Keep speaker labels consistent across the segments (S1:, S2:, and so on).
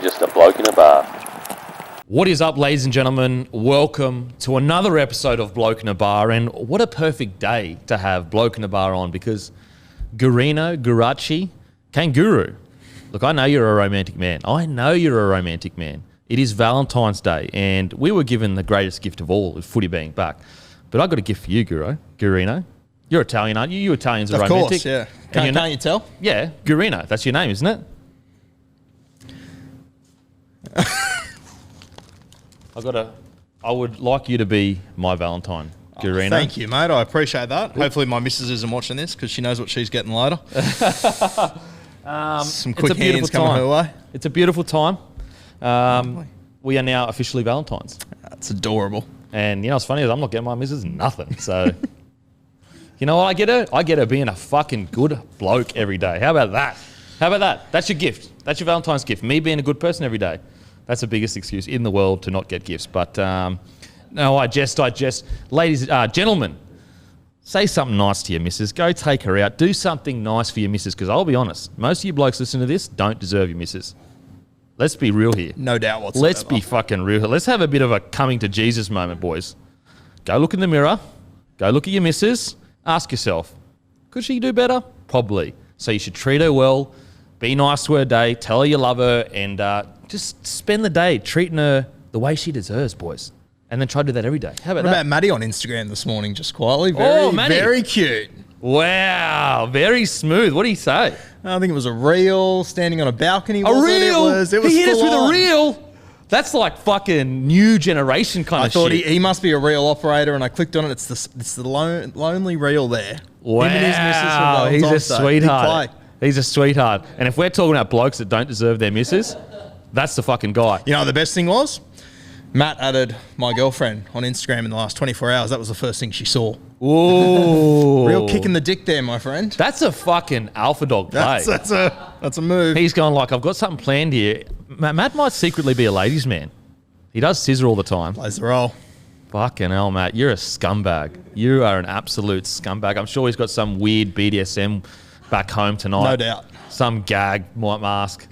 S1: Just a bloke in a bar.
S2: What is up, ladies and gentlemen? Welcome to another episode of Bloke in a Bar, and what a perfect day to have Bloke in a Bar on, because Gurachi, Kanguru. Look, I know you're a romantic man. It is Valentine's Day, and we were given the greatest gift of all, of footy being back. But I got a gift for you, Gurino. You're Italian, aren't you? You Italians are romantic.
S3: Of course, yeah. Can't you tell?
S2: Yeah, Gurino. That's your name, isn't it? I would like you to be my Valentine, Gurino.
S3: Thank you, mate. I appreciate that. Hopefully my missus isn't watching this because she knows what she's getting later. Some quick hands coming her way.
S2: It's a beautiful time. We are now officially Valentines.
S3: That's adorable.
S2: And you know what's funny is I'm not getting my missus nothing. So, you know what I get her? I get her being a fucking good bloke every day. How about that? That's your gift. That's your Valentine's gift. Me being a good person every day. That's the biggest excuse in the world to not get gifts. But no, I jest. Ladies, gentlemen, say something nice to your missus. Go take her out. Do something nice for your missus, because I'll be honest, most of you blokes listening to this don't deserve your missus. Let's be real here.
S3: No doubt whatsoever.
S2: Let's be fucking real here. Let's have a bit of a coming to Jesus moment, boys. Go look in the mirror. Go look at your missus. Ask yourself, could she do better? Probably. So you should treat her well. Be nice to her day. Tell her you love her. And just spend the day treating her the way she deserves, boys. And then try to do that every day. How about that?
S3: What about Maddie on Instagram this morning, just quietly? Very cute.
S2: Wow, very smooth. What do you say?
S3: I think it was a reel, standing on a balcony.
S2: A reel?
S3: It was
S2: he hit us with
S3: on.
S2: a reel? That's like fucking new generation kind of shit.
S3: I thought he must be a reel operator, and I clicked on it. It's the lonely reel there.
S2: Wow,
S3: him and his missus
S2: he's a sweetheart. He's a sweetheart. And if we're talking about blokes that don't deserve their missus, that's the fucking guy.
S3: You know what the best thing was? Matt added my girlfriend on Instagram in the last 24 hours. That was the first thing she saw.
S2: Ooh.
S3: Real kick in the dick there, my friend.
S2: That's a fucking alpha dog play.
S3: That's a move.
S2: He's going like, I've got something planned here. Matt might secretly be a ladies' man. He does scissor all the time.
S3: Plays the role.
S2: Fucking hell, Matt. You're a scumbag. You are an absolute scumbag. I'm sure he's got some weird BDSM back home tonight.
S3: No doubt.
S2: Some gag mask.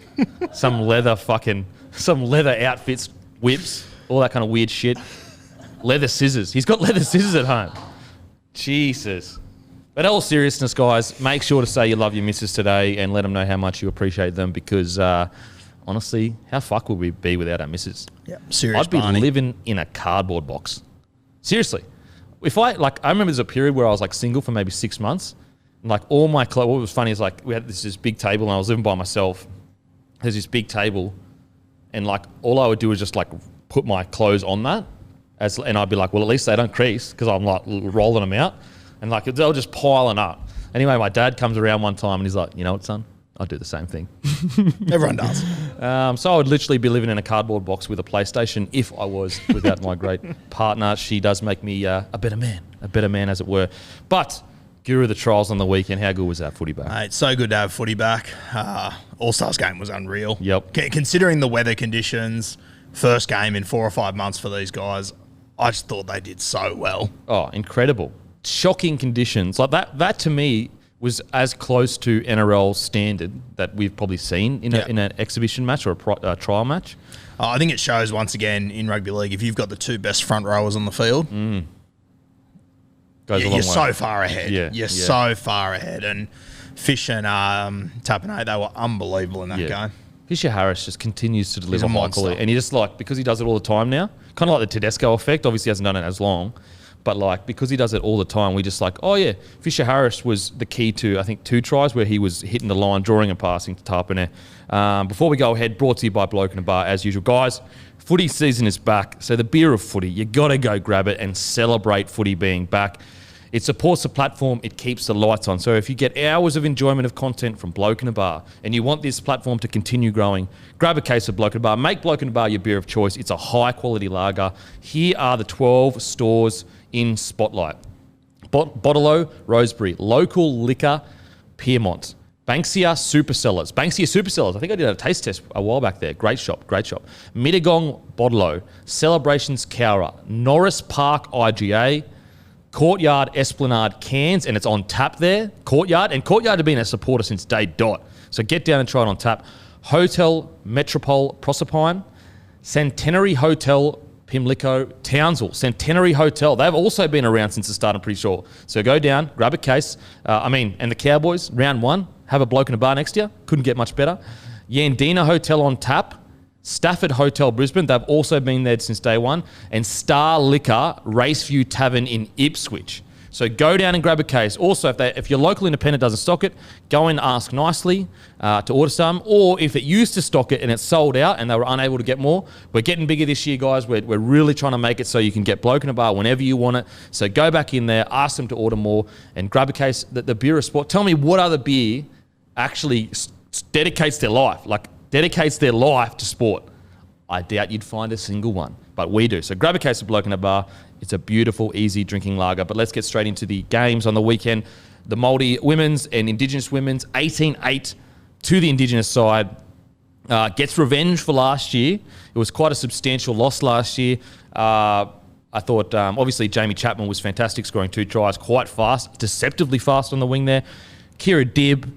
S2: some leather outfits, whips, all that kind of weird shit. Leather scissors. He's got leather scissors at home. Jesus. But in all seriousness, guys, make sure to say you love your missus today and let them know how much you appreciate them, because honestly, how fuck would we be without our missus?
S3: Yeah, serious.
S2: I'd be living in a cardboard box. Seriously. I remember there's a period where I was like single for maybe 6 months. And like all my clothes, what was funny is like we had this big table and I was living by myself. There's this big table and like all I would do was just like put my clothes on that. And I'd be like, well, at least they don't crease, because I'm like rolling them out. And like they'll just piling up. Anyway, my dad comes around one time and he's like, you know what, son? I'd do the same thing.
S3: Everyone does.
S2: So I would literally be living in a cardboard box with a PlayStation if I was without my great partner. She does make me a better man, as it were. But Guru, the trials on the weekend, how good was that footy back?
S3: Mate, so good to have footy back. All-Stars game was unreal.
S2: Yep.
S3: Considering the weather conditions, first game in 4 or 5 months for these guys, I just thought they did so well.
S2: Oh, incredible. Shocking conditions. Like that to me was as close to NRL standard that we've probably seen in an exhibition match or a trial match.
S3: I think it shows once again in rugby league, if you've got the two best front rowers on the field, you're so far ahead.
S2: Yeah,
S3: you're so far ahead. And Fish and Tapine, they were unbelievable in that game.
S2: Fisher Harris just continues to deliver high quality. And he just because he does it all the time now, kind of like the Tedesco effect. Obviously, he hasn't done it as long. But like, because he does it all the time, we just like, oh yeah, Fisher Harris was the key to, I think, 2 tries where he was hitting the line, drawing and passing to Tapine. Before we go ahead, brought to you by Bloke in a Bar, as usual. Guys, footy season is back. So the beer of footy, you got to go grab it and celebrate footy being back. It supports the platform. It keeps the lights on. So if you get hours of enjoyment of content from Bloke in a Bar and you want this platform to continue growing, grab a case of Bloke in a Bar. Make Bloke in a Bar your beer of choice. It's a high-quality lager. Here are the 12 stores in Spotlight. Bottle-O, Rosebery, Local Liquor, Piermont, Banksia Supercellars. Banksia Supercellars. I think I did a taste test a while back there. Great shop, great shop. Mittagong Bottle-O, Celebrations Cowra, Norris Park IGA, Courtyard Esplanade Cairns, and it's on tap there. Courtyard have been a supporter since day dot. So get down and try it on tap. Hotel Metropole Proserpine, Centenary Hotel Pimlico, Townsville, Centenary Hotel. They've also been around since the start, I'm pretty sure. So go down, grab a case. And the Cowboys, round 1, have a bloke in a bar next year. Couldn't get much better. Yandina Hotel on tap. Stafford Hotel Brisbane, they've also been there since day 1. And Star Liquor Raceview Tavern in Ipswich. So go down and grab a case. Also, if your local independent doesn't stock it, go and ask nicely to order some. Or if it used to stock it and it's sold out and they were unable to get more, we're getting bigger this year, guys. We're really trying to make it so you can get bloke in a bar whenever you want it. So go back in there, ask them to order more, and grab a case. The beer of sport. Tell me what other beer actually dedicates their life to sport. I doubt you'd find a single one, but we do. So grab a case of Bloke in a Bar. It's a beautiful, easy drinking lager. But let's get straight into the games on the weekend. The Māori women's and Indigenous women's, 18-8 to the Indigenous side. Gets revenge for last year. It was quite a substantial loss last year. I thought, obviously, Jamie Chapman was fantastic, scoring 2 tries, quite fast, deceptively fast on the wing there. Kira Dibb,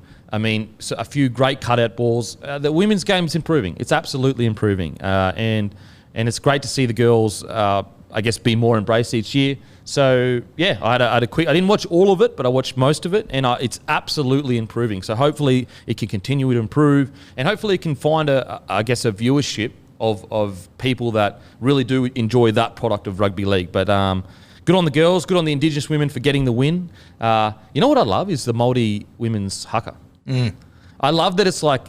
S2: so a few great cutout balls. The women's game is improving. It's absolutely improving. And it's great to see the girls, be more embraced each year. So, yeah, I had a quick... I didn't watch all of it, but I watched most of it, and it's absolutely improving. So hopefully it can continue to improve, and hopefully it can find a viewership of people that really do enjoy that product of rugby league. But good on the girls, good on the Indigenous women for getting the win. You know what I love is the Māori women's haka. I love that it's like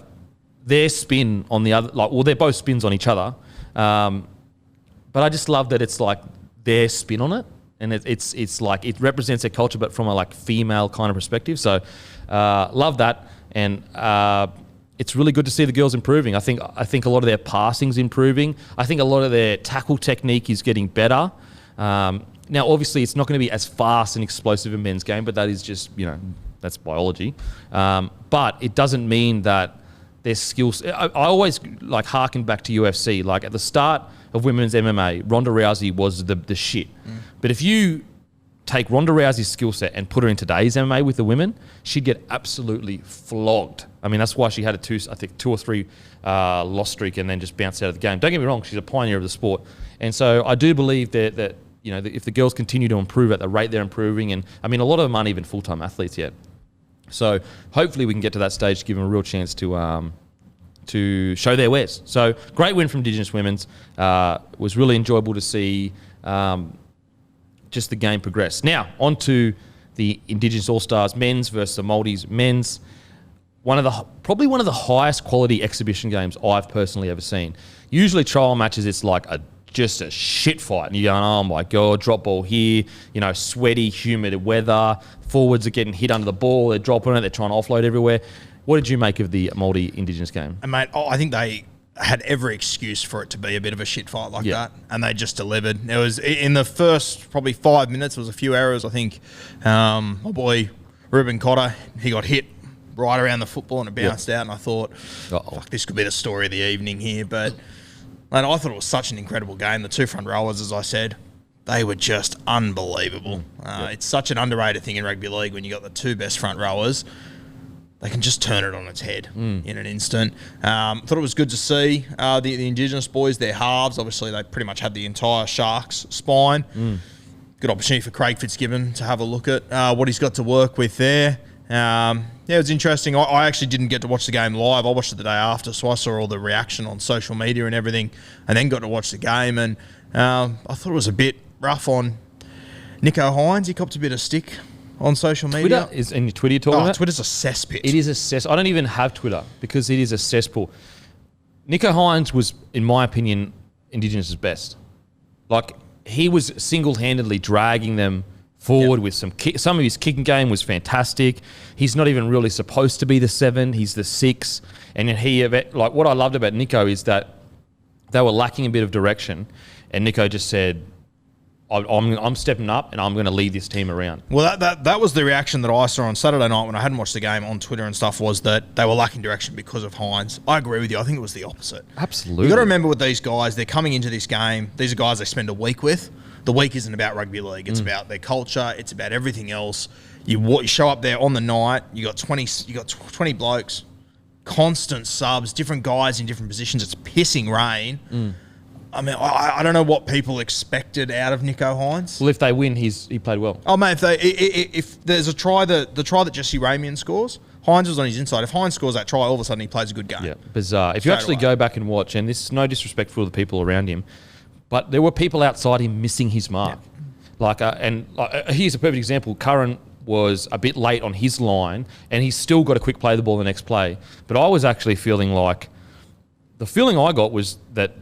S2: their spin on the other... they're both spins on each other. But I just love that it's like their spin on it, and it's like it represents their culture, but from a female kind of perspective. So love that, and it's really good to see the girls improving. I think a lot of their passing's improving. I think a lot of their tackle technique is getting better. Now, obviously, it's not going to be as fast and explosive in men's game, but that is just that's biology. But it doesn't mean that their skills. I always harken back to UFC. At the start of women's MMA, Ronda Rousey was the shit. But if you take Ronda Rousey's skill set and put her in today's MMA with the women, she'd get absolutely flogged. That's why she had a 2 or 3 loss streak and then just bounced out of the game. Don't get me wrong, she's a pioneer of the sport. And so I do believe that if the girls continue to improve at the rate they're improving, and a lot of them aren't even full-time athletes yet. So hopefully we can get to that stage to give them a real chance to show their wares. So great win from Indigenous women's. Was really enjoyable to see just the game progress. Now, on to the Indigenous All-Stars men's versus the Māoris men's. Probably one of the highest quality exhibition games I've personally ever seen. Usually trial matches, it's like just a shit fight. And you're going, oh my God, drop ball here, sweaty, humid weather. Forwards are getting hit under the ball. They're dropping it. They're trying to offload everywhere. What did you make of the Māori Indigenous game?
S3: And mate, I think they had every excuse for it to be a bit of a shit fight like that, and they just delivered. It was in the first probably 5 minutes. There was a few errors. I think my boy Ruben Cotter, he got hit right around the football and it bounced out. And I thought, fuck, this could be the story of the evening here. But mate, I thought it was such an incredible game. The 2 front rowers, as I said, they were just unbelievable. It's such an underrated thing in rugby league when you got the 2 best front rowers. They can just turn it on its head in an instant. Thought it was good to see the Indigenous boys, their halves. Obviously, they pretty much had the entire Sharks spine. Good opportunity for Craig Fitzgibbon to have a look at what he's got to work with there. It was interesting. I actually didn't get to watch the game live. I watched it the day after, so I saw all the reaction on social media and everything, and then got to watch the game. And I thought it was a bit rough on Nico Hynes. He copped a bit of stick on social media.
S2: Twitter is in your Twitter you're talking about?
S3: Twitter's a cesspit.
S2: It is a cess. I don't even have Twitter because it is a cesspool. Nico Hynes was, in my opinion, Indigenous' best. He was single-handedly dragging them forward with some of his kicking game was fantastic. He's not even really supposed to be the 7. He's the 6. And what I loved about Nico is that they were lacking a bit of direction, and Nico just said, I'm stepping up and I'm going to lead this team around.
S3: Well, that was the reaction that I saw on Saturday night when I hadn't watched the game on Twitter and stuff, was that they were lacking direction because of Hynes. I agree with you. I think it was the opposite.
S2: Absolutely.
S3: You've got to remember with these guys, they're coming into this game. These are guys they spend a week with. The week isn't about rugby league. It's about their culture. It's about everything else. You show up there on the night. You got 20 blokes. constant subs, different guys in different positions. It's pissing rain. I mean, I don't know what people expected out of Nicho Hynes.
S2: Well, if they win, he played well.
S3: Oh, mate, if there's a try, the try that Jesse Ramian scores, Hynes was on his inside. If Hynes scores that try, all of a sudden he plays a good game.
S2: Yeah, bizarre. If you actually go back and watch, and this is no disrespect for the people around him, but there were people outside him missing his mark. Yeah. Here's a perfect example. Curran was a bit late on his line, and he's still got to quick play the ball the next play. But I was actually feeling like, the feeling I got was that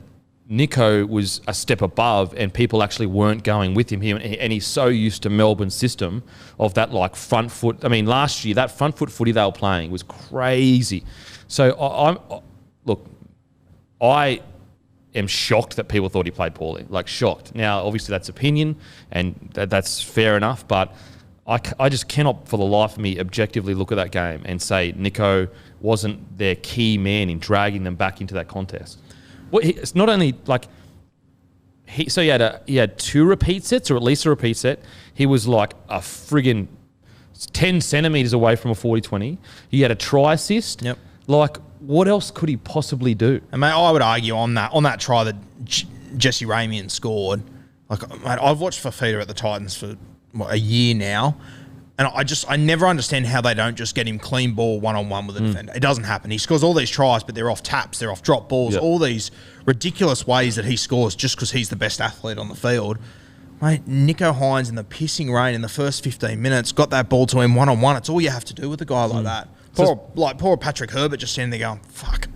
S2: Nicho was a step above and people actually weren't going with him. And he's so used to Melbourne's system of that like front foot. I mean, last year, that front foot footy they were playing was crazy. So I am shocked that people thought he played poorly, like shocked. Now, obviously that's opinion and that's fair enough, but I just cannot for the life of me objectively look at that game and say Nicho wasn't their key man in dragging them back into that contest. Well, it's not only like he had 2 repeat sets, or at least a repeat set. He was like a friggin' 10 centimetres away from a 40-20. He had a try assist.
S3: Yep.
S2: Like, what else could he possibly do?
S3: And mate, I would argue on that try that Jesse Ramian scored. Like, mate, I've watched Fafita at the Titans for a year now. And I never understand how they don't just get him clean ball one-on-one with a defender. It doesn't happen. He scores all these tries, but they're off taps, they're off drop balls, all these ridiculous ways that he scores just because he's the best athlete on the field. Mate, Nicho Hynes in the pissing rain in the first 15 minutes got that ball to him one-on-one. It's all you have to do with a guy like that. Poor Patrick Herbert just standing there going, fuck,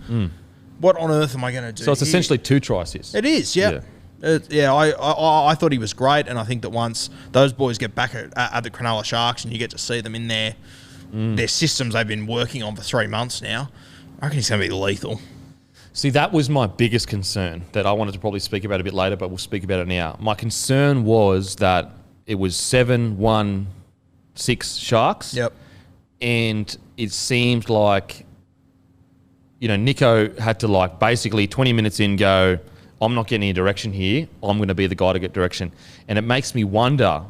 S3: what on earth am I going to do?
S2: So it's essentially 2 try assists.
S3: It is, yeah. I thought he was great, and I think that once those boys get back at the Cronulla Sharks and you get to see them in their systems they've been working on for 3 months now, I reckon he's going to be lethal.
S2: See, that was my biggest concern that I wanted to probably speak about a bit later, but we'll speak about it now. My concern was that it was 7-1-6 Sharks.
S3: Yep.
S2: And it seemed like, Nicho had to like basically 20 minutes in go, I'm not getting any direction here. I'm going to be the guy to get direction. And it makes me wonder,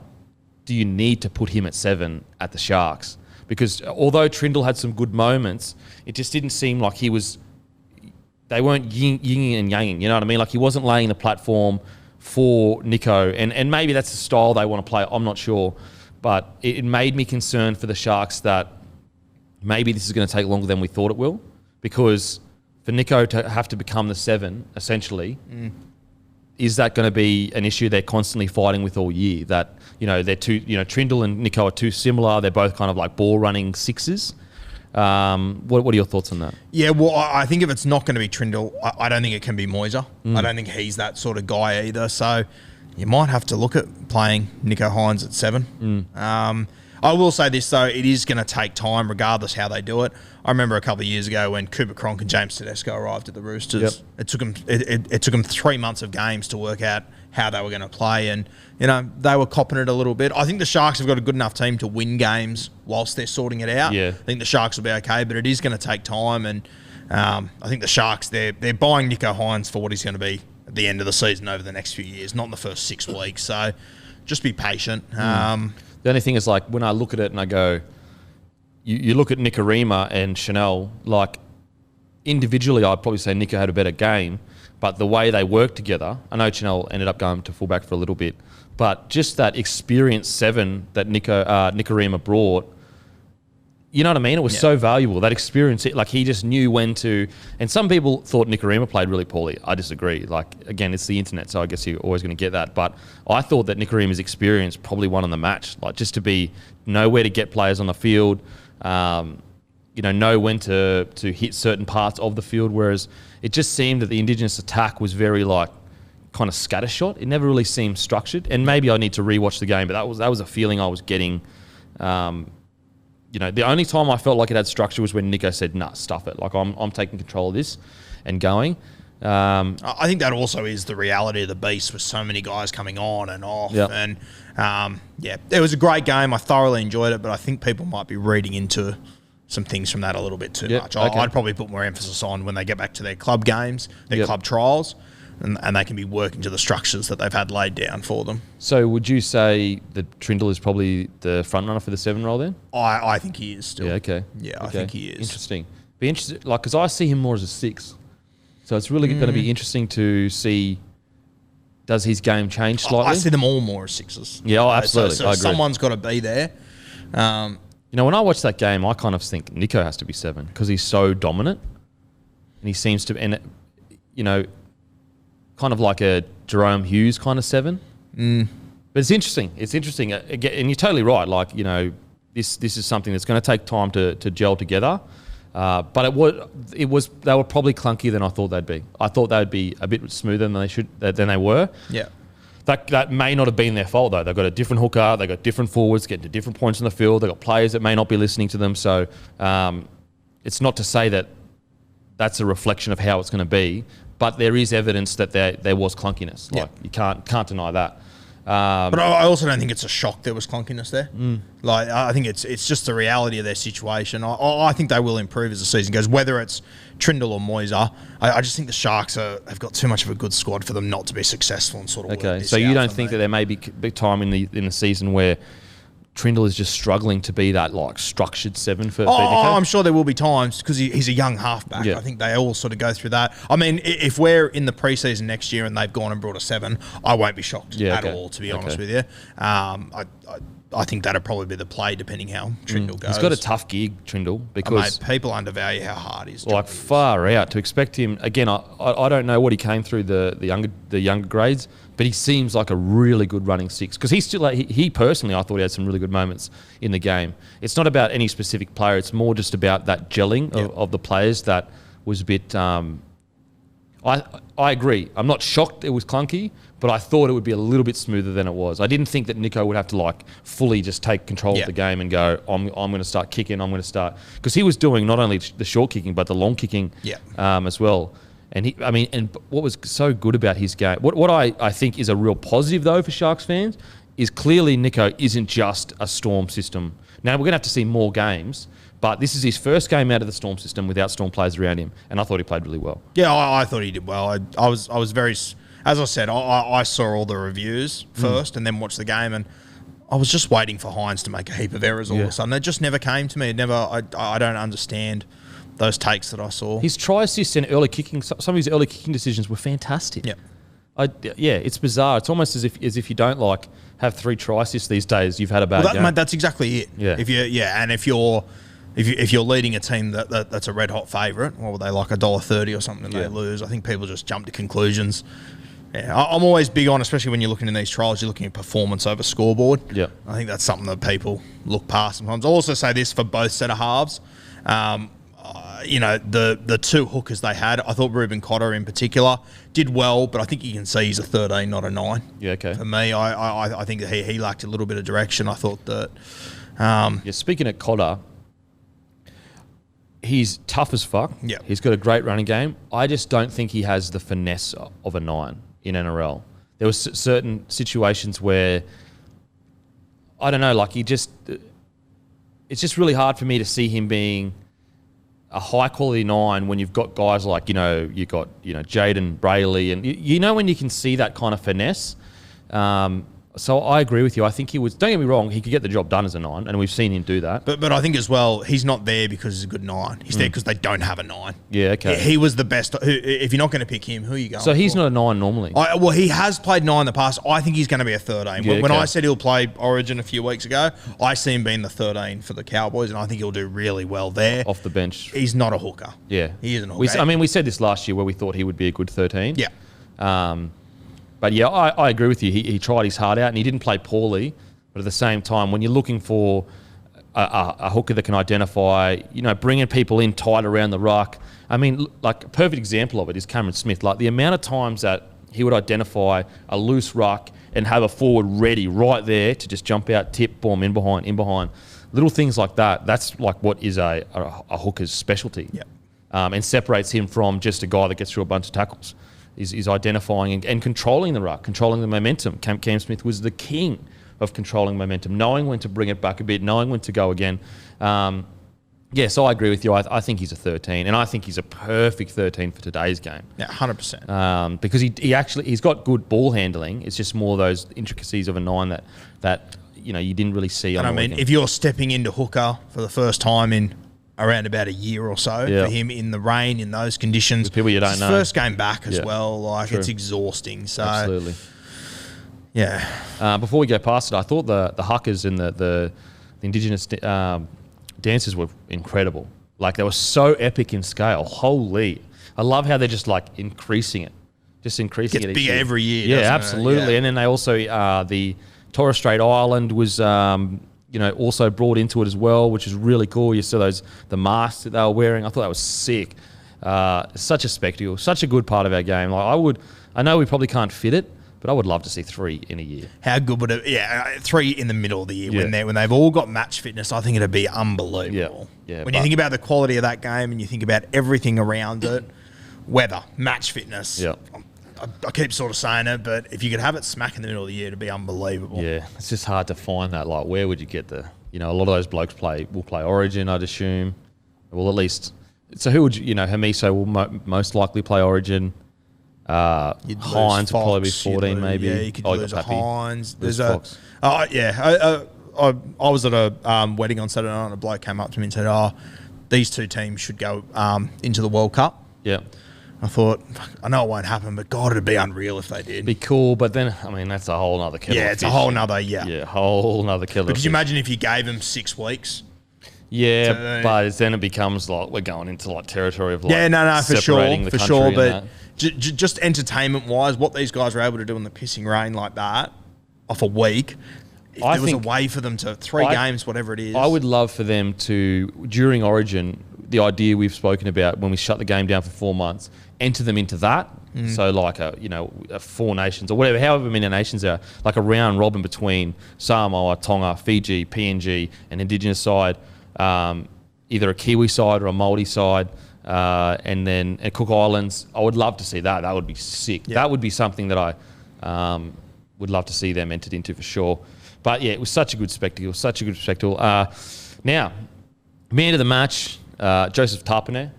S2: do you need to put him at 7 at the Sharks? Because although Trindall had some good moments, it just didn't seem like they weren't yinging and yanging. You know what I mean? Like he wasn't laying the platform for Nicho. And maybe that's the style they want to play. I'm not sure. But it made me concerned for the Sharks that maybe this is going to take longer than we thought it will. Because for Nicho to have to become the 7, essentially, is that going to be an issue they're constantly fighting with all year? That, they're too, Trindall and Nicho are too similar. They're both kind of like ball running 6s. What are your thoughts on that?
S3: Yeah, well, I think if it's not going to be Trindall, I don't think it can be Moiser. I don't think he's that sort of guy either. So you might have to look at playing Nicho Hynes at 7. I will say this, though. It is going to take time, regardless how they do it. I remember a couple of years ago when Cooper Cronk and James Tedesco arrived at the Roosters. It took them 3 months of games to work out how they were going to play, and they were copping it a little bit. I think the Sharks have got a good enough team to win games whilst they're sorting it out.
S2: Yeah.
S3: I think the Sharks will be okay, but it is going to take time, and I think the Sharks, they're buying Nicho Hynes for what he's going to be at the end of the season over the next few years, not in the first 6 weeks. So just be patient.
S2: The only thing is, like, when I look at it and I go, you look at Nikorima and Chanel, like, individually I'd probably say Nico had a better game, but the way they worked together, I know Chanel ended up going to fullback for a little bit, but just that experienced 7 that Nikorima brought, you know what I mean? It was so valuable. That experience, like he just knew when to. And some people thought Nikorima played really poorly. I disagree. Like, again, it's the internet, so I guess you're always going to get that. But I thought that Nikorima's experience probably won on the match. Like, just to know where to get players on the field, know when to hit certain parts of the field. Whereas it just seemed that the Indigenous attack was very like kind of scattershot. It never really seemed structured. And maybe I need to rewatch the game, but that was a feeling I was getting. The only time I felt like it had structure was when Nicho said, "Nah, stuff it. Like I'm taking control of this and going."
S3: I think that also is the reality of the beast with so many guys coming on and off.
S2: Yep.
S3: And it was a great game. I thoroughly enjoyed it, but I think people might be reading into some things from that a little bit too much.
S2: Okay.
S3: I'd probably put more emphasis on when they get back to their club games, their club trials, and they can be working to the structures that they've had laid down for them.
S2: So would you say that Trindall is probably the front runner for the 7 role then?
S3: I think he is still.
S2: Yeah, okay.
S3: Yeah, I think he is.
S2: Interesting. Be interested, like, because I see him more as a 6. So it's really going to be interesting to see, does his game change slightly?
S3: I see them all more as 6s.
S2: Yeah, absolutely.
S3: So
S2: I agree.
S3: someone's got to be there.
S2: When I watch that game, I kind of think Nico has to be 7 because he's so dominant, and he seems to, and kind of like a Jerome Hughes kind of 7. But it's interesting. It's interesting, and you're totally right. Like, this is something that's going to take time to gel together. But they were probably clunkier than I thought they'd be. I thought they'd be a bit smoother than they were.
S3: Yeah.
S2: That may not have been their fault, though. They've got a different hooker. They've got different forwards getting to different points in the field. They've got players that may not be listening to them. So it's not to say that that's a reflection of how it's going to be, but there is evidence that there was clunkiness. Like, you can't deny that.
S3: But I also don't think it's a shock there was clunkiness there. Like, I think it's just the reality of their situation. I think they will improve as the season goes, whether it's Trindall or Moiser. I just think the Sharks have got too much of a good squad for them not to be successful and sort of.
S2: Okay, so you don't think that there may be big time in the season where Trindall is just struggling to be that like structured 7 for Nico?
S3: I'm sure there will be times because he's a young halfback.
S2: Yeah.
S3: I think they all sort of go through that. I mean, if we're in the preseason next year and they've gone and brought a 7, I won't be shocked at all, to be honest with you. I think that'd probably be the play depending how Trindall goes.
S2: He's got a tough gig, Trindall, because
S3: people undervalue how hard he's
S2: like far out to expect him. Again, I don't know what he came through the younger grades, but he seems like a really good running 6 because he's still like he personally, I thought he had some really good moments in the game. It's not about any specific player; it's more just about that gelling of the players that was a bit. I agree. I'm not shocked it was clunky, but I thought it would be a little bit smoother than it was. I didn't think that Nico would have to like fully just take control of the game and go, I'm going to start kicking, I'm going to start... Because he was doing not only the short kicking, but the long kicking as well. And and what was so good about his game, what I think is a real positive though for Sharks fans, is clearly Nico isn't just a Storm system. Now we're going to have to see more games, but this is his first game out of the Storm system without Storm players around him, and I thought he played really well.
S3: Yeah, I thought he did well. I was very, as I said, I saw all the reviews first and then watched the game, and I was just waiting for Hynes to make a heap of errors all of a sudden. It just never came to me. I don't understand those takes that I saw.
S2: His try assists and early kicking, some of his early kicking decisions were fantastic. Yeah, it's bizarre. It's almost as if you don't like have 3 try assists these days, you've had a bad game.
S3: Mate, that's exactly it.
S2: Yeah.
S3: If you're leading a team that's a red hot favourite, what were they, like $1.30 or something, and they lose? I think people just jump to conclusions. Yeah, I'm always big on, especially when you're looking in these trials, you're looking at performance over scoreboard. Yeah, I think that's something that people look past sometimes. I'll also say this for both set of halves. The 2 hookers they had, I thought Reuben Cotter in particular did well, but I think you can see he's a 13, not a 9. Yeah, okay. For me, I think that he lacked a little bit of direction. I thought that...
S2: speaking of Cotter, he's tough as fuck. Yeah. He's got a great running game. I just don't think he has the finesse of a 9 in NRL. There were certain situations where, I don't know, like it's just really hard for me to see him being a high quality 9 when you've got guys like, you've got, Jaden Brayley, and when you can see that kind of finesse. So I agree with you. I think he was, don't get me wrong, he could get the job done as a 9, and we've seen him do that.
S3: But I think as well, he's not there because he's a good 9. He's there because they don't have a 9.
S2: Yeah, okay.
S3: He was the best. If you're not going to pick him, who are you going for?
S2: So he's not a 9 normally?
S3: Well, he has played 9 in the past. I think he's going to be a 13. Yeah, when I said he'll play Origin a few weeks ago, I see him being the 13 for the Cowboys, and I think he'll do really well there.
S2: Off the bench.
S3: He's not a hooker.
S2: Yeah.
S3: He isn't a hooker.
S2: We said this last year where we thought he would be a good 13. Yeah. But yeah, I agree with you. He tried his heart out and he didn't play poorly. But at the same time, when you're looking for a hooker that can identify, bringing people in tight around the ruck. I mean, like a perfect example of it is Cameron Smith. Like the amount of times that he would identify a loose ruck and have a forward ready right there to just jump out, tip, boom, in behind. Little things like that. That's like what is a hooker's specialty. Yeah. And separates him from just a guy that gets through a bunch of tackles. Is identifying and controlling the ruck, controlling the momentum. Cam Smith was the king of controlling momentum, knowing when to bring it back a bit, knowing when to go again. So I agree with you. I think he's a 13, and I think he's a perfect 13 for today's game.
S3: Yeah, 100%.
S2: Because he's got good ball handling. It's just more those intricacies of a 9 that you didn't really see.
S3: And if you're stepping into hooker for the first time in around about a year or so
S2: Yeah.
S3: for him in the rain, in those conditions.
S2: People you don't
S3: It's
S2: know.
S3: his first game back as
S2: Yeah.
S3: well. Like,
S2: True.
S3: it's exhausting. So,
S2: Absolutely.
S3: yeah.
S2: Before we go past it, I thought the huckers and the Indigenous dances were incredible. Like, they were so epic in scale. Holy. I love how they're just, like, increasing it. Just increasing
S3: Gets
S2: it each
S3: bigger
S2: year.
S3: every year,
S2: Yeah,
S3: doesn't it?
S2: absolutely.
S3: Yeah.
S2: And then they also, the Torres Strait Island was, also brought into it as well, which is really cool. You saw the masks that they were wearing. I thought that was sick. Such a spectacle, such a good part of our game. Like, I know we probably can't fit it, but I would love to see 3 in a year.
S3: How good would it? Yeah, 3 in the middle of the year
S2: Yeah.
S3: when they've all got match fitness. I think it'd be unbelievable.
S2: Yeah,
S3: when you think about the quality of that game and you think about everything around it, weather, match fitness.
S2: Yeah.
S3: I keep sort of saying it, but if you could have it smack in the middle of the year, it'd be unbelievable.
S2: Yeah, it's just hard to find that. Like, where would you get a lot of those blokes will play Origin, I'd assume. Well, at least. So who would Hamiso will most likely play Origin.
S3: You'd lose
S2: Hynes will probably be
S3: Fox,
S2: 14 maybe.
S3: Yeah, you could lose a Hynes.
S2: Lose
S3: There's
S2: Fox.
S3: I was at a wedding on Saturday night and a bloke came up to me and said, these 2 teams should go into the World Cup.
S2: Yeah.
S3: I thought, I know it won't happen, but God, it'd be unreal if they did.
S2: Be cool, but then, that's a whole nother kettle of
S3: It's a
S2: fish.
S3: whole nother, yeah.
S2: Yeah, whole nother kettle
S3: But
S2: of
S3: could
S2: fish.
S3: you imagine if you gave them 6 weeks?
S2: Yeah, but then it becomes like we're going into like territory of like
S3: for
S2: separating
S3: sure,
S2: the
S3: for sure.
S2: country
S3: But
S2: and
S3: just entertainment-wise, what these guys were able to do in the pissing rain like that off a week, if there was a way for them to 3 games, whatever it is.
S2: I would love for them to, during Origin, the idea we've spoken about when we shut the game down for 4 months, enter them into that. So like a 4 nations or whatever, however many nations there are, like a round robin between Samoa, Tonga, Fiji, PNG, and Indigenous side, either a Kiwi side or a Māori side, and then at Cook Islands. I would love to see that. That would be sick.
S3: Yeah.
S2: That would be something that I would love to see them entered into for sure. But yeah, it was such a good spectacle. Now, man of the match, Joseph Tapine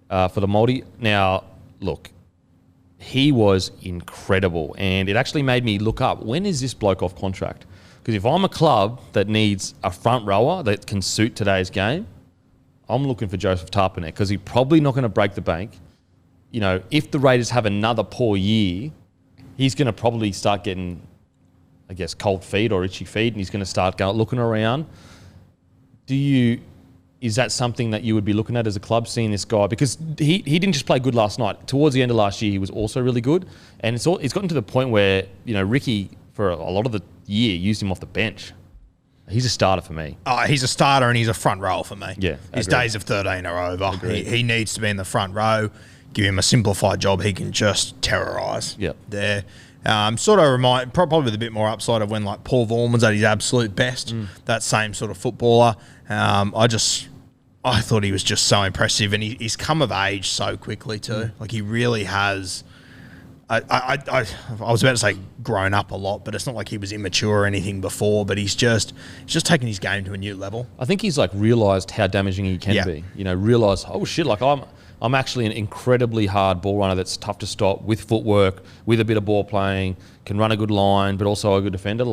S2: for the Māori. Now, look, he was incredible, and it actually made me look up, when is this bloke off contract? Because if I'm a club that needs a front rower that can suit today's game, I'm looking for Joseph Tapine, because he's probably not going to break the bank. If the Raiders have another poor year, he's going to probably start getting, I guess, cold feet or itchy feet, and he's going to start looking around. Is that something that you would be looking at as a club, seeing this guy? Because he didn't just play good last night. Towards the end of last year, he was also really good. And it's gotten to the point where, Ricky, for a lot of the year, used him off the bench. He's a starter for me.
S3: He's a starter and he's a front row for me.
S2: Yeah,
S3: his
S2: agreed.
S3: days of 13 are over. He needs to be in the front row. Give him a simplified job. He can just terrorise.
S2: Yep.
S3: There. Sort of remind, probably with a bit more upside of when like Paul Vaughan was at his absolute best. That same sort of footballer. I thought he was just so impressive, and he's come of age so quickly too. Like, he really has. I was about to say grown up a lot, but it's not like he was immature or anything before. But he's just taken his game to a new level.
S2: I think he's realised how damaging he can be. Realised, oh shit, I'm actually an incredibly hard ball runner that's tough to stop, with footwork, with a bit of ball playing, can run a good line, but also a good defender.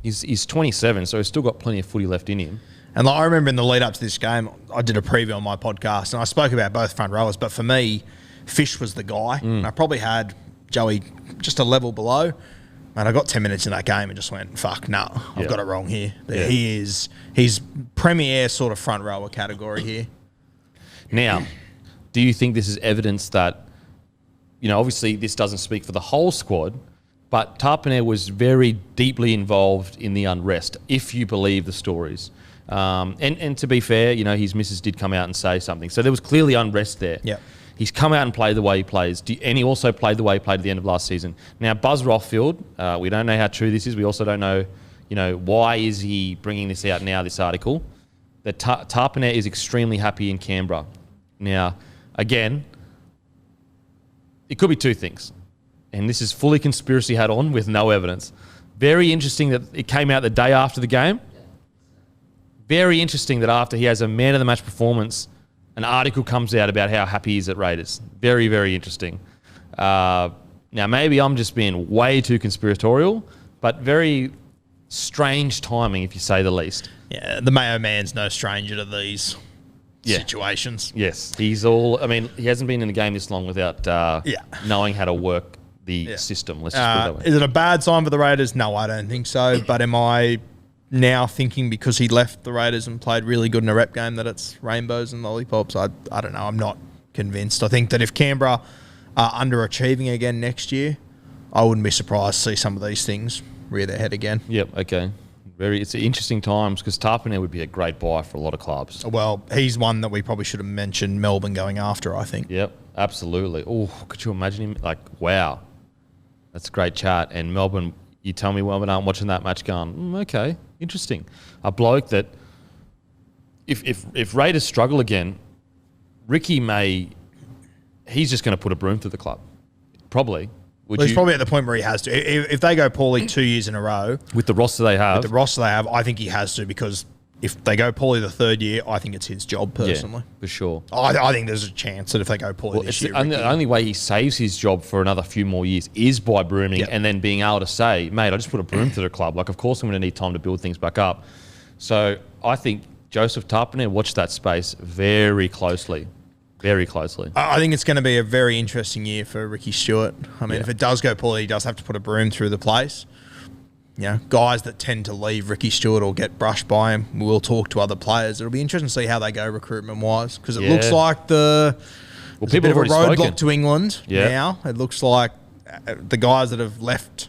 S2: He's 27, so he's still got plenty of footy left in him.
S3: And I remember in the lead up to this game, I did a preview on my podcast, and I spoke about both front rowers. But for me, Fish was the guy. And I probably had Joey just a level below. And I got 10 minutes in that game and just went, fuck, no, I've got it wrong here. But he's premier sort of front rower category here.
S2: Now, do you think this is evidence that, obviously this doesn't speak for the whole squad, but Tapine was very deeply involved in the unrest, if you believe the stories. And to be fair, his missus did come out and say something. So there was clearly unrest there.
S3: Yep.
S2: He's come out and played the way he plays. And he also played the way he played at the end of last season. Now, Buzz Rothfield, we don't know how true this is. We also don't know, why is he bringing this out now, this article. That Tapine is extremely happy in Canberra. Now, again, it could be 2 things. And this is fully conspiracy hat on with no evidence. Very interesting that it came out the day after the game. Very interesting that after he has a man of the match performance, an article comes out about how happy he is at Raiders. Very, very interesting. Now, maybe I'm just being way too conspiratorial, but very strange timing, if you say the least.
S3: Yeah, the Mayo man's no stranger to these situations.
S2: Yes, he's all. I mean, he hasn't been in the game this long without knowing how to work the system. Let's just put it that way.
S3: Is it a bad sign for the Raiders? No, I don't think so. But am I now thinking because he left the Raiders and played really good in a rep game that it's rainbows and lollipops? I don't know. I'm not convinced. I think that if Canberra are underachieving again next year, I wouldn't be surprised to see some of these things rear their head again.
S2: Yep. Okay. It's interesting times because Tapine would be a great buy for a lot of clubs.
S3: Well, he's one that we probably should have mentioned Melbourne going after, I think.
S2: Yep, absolutely. Oh, could you imagine him? Like, wow. That's a great chat. And Melbourne, you tell me Melbourne aren't watching that match going, okay, interesting. A bloke that, if Raiders struggle again, Ricky he's just going to put a broom through the club. Probably.
S3: He's probably at the point where he has to. If they go poorly 2 years in a row...
S2: With the roster they have.
S3: I think he has to, because if they go poorly the third year, I think it's his job, personally.
S2: Yeah, for sure.
S3: I think there's a chance that if they go poorly this year...
S2: The only way he saves his job for another few more years is by brooming and then being able to say, mate, I just put a broom through the club. Like, of course I'm going to need time to build things back up. So I think Joseph Tapine watched that space very closely. Very closely.
S3: I think it's going to be a very interesting year for Ricky Stewart. I mean, if it does go poorly, he does have to put a broom through the place. You know, guys that tend to leave Ricky Stewart or get brushed by him, we'll talk to other players. It'll be interesting to see how they go recruitment-wise, because it looks like there's a bit of a roadblock to England now. It looks like the guys that have left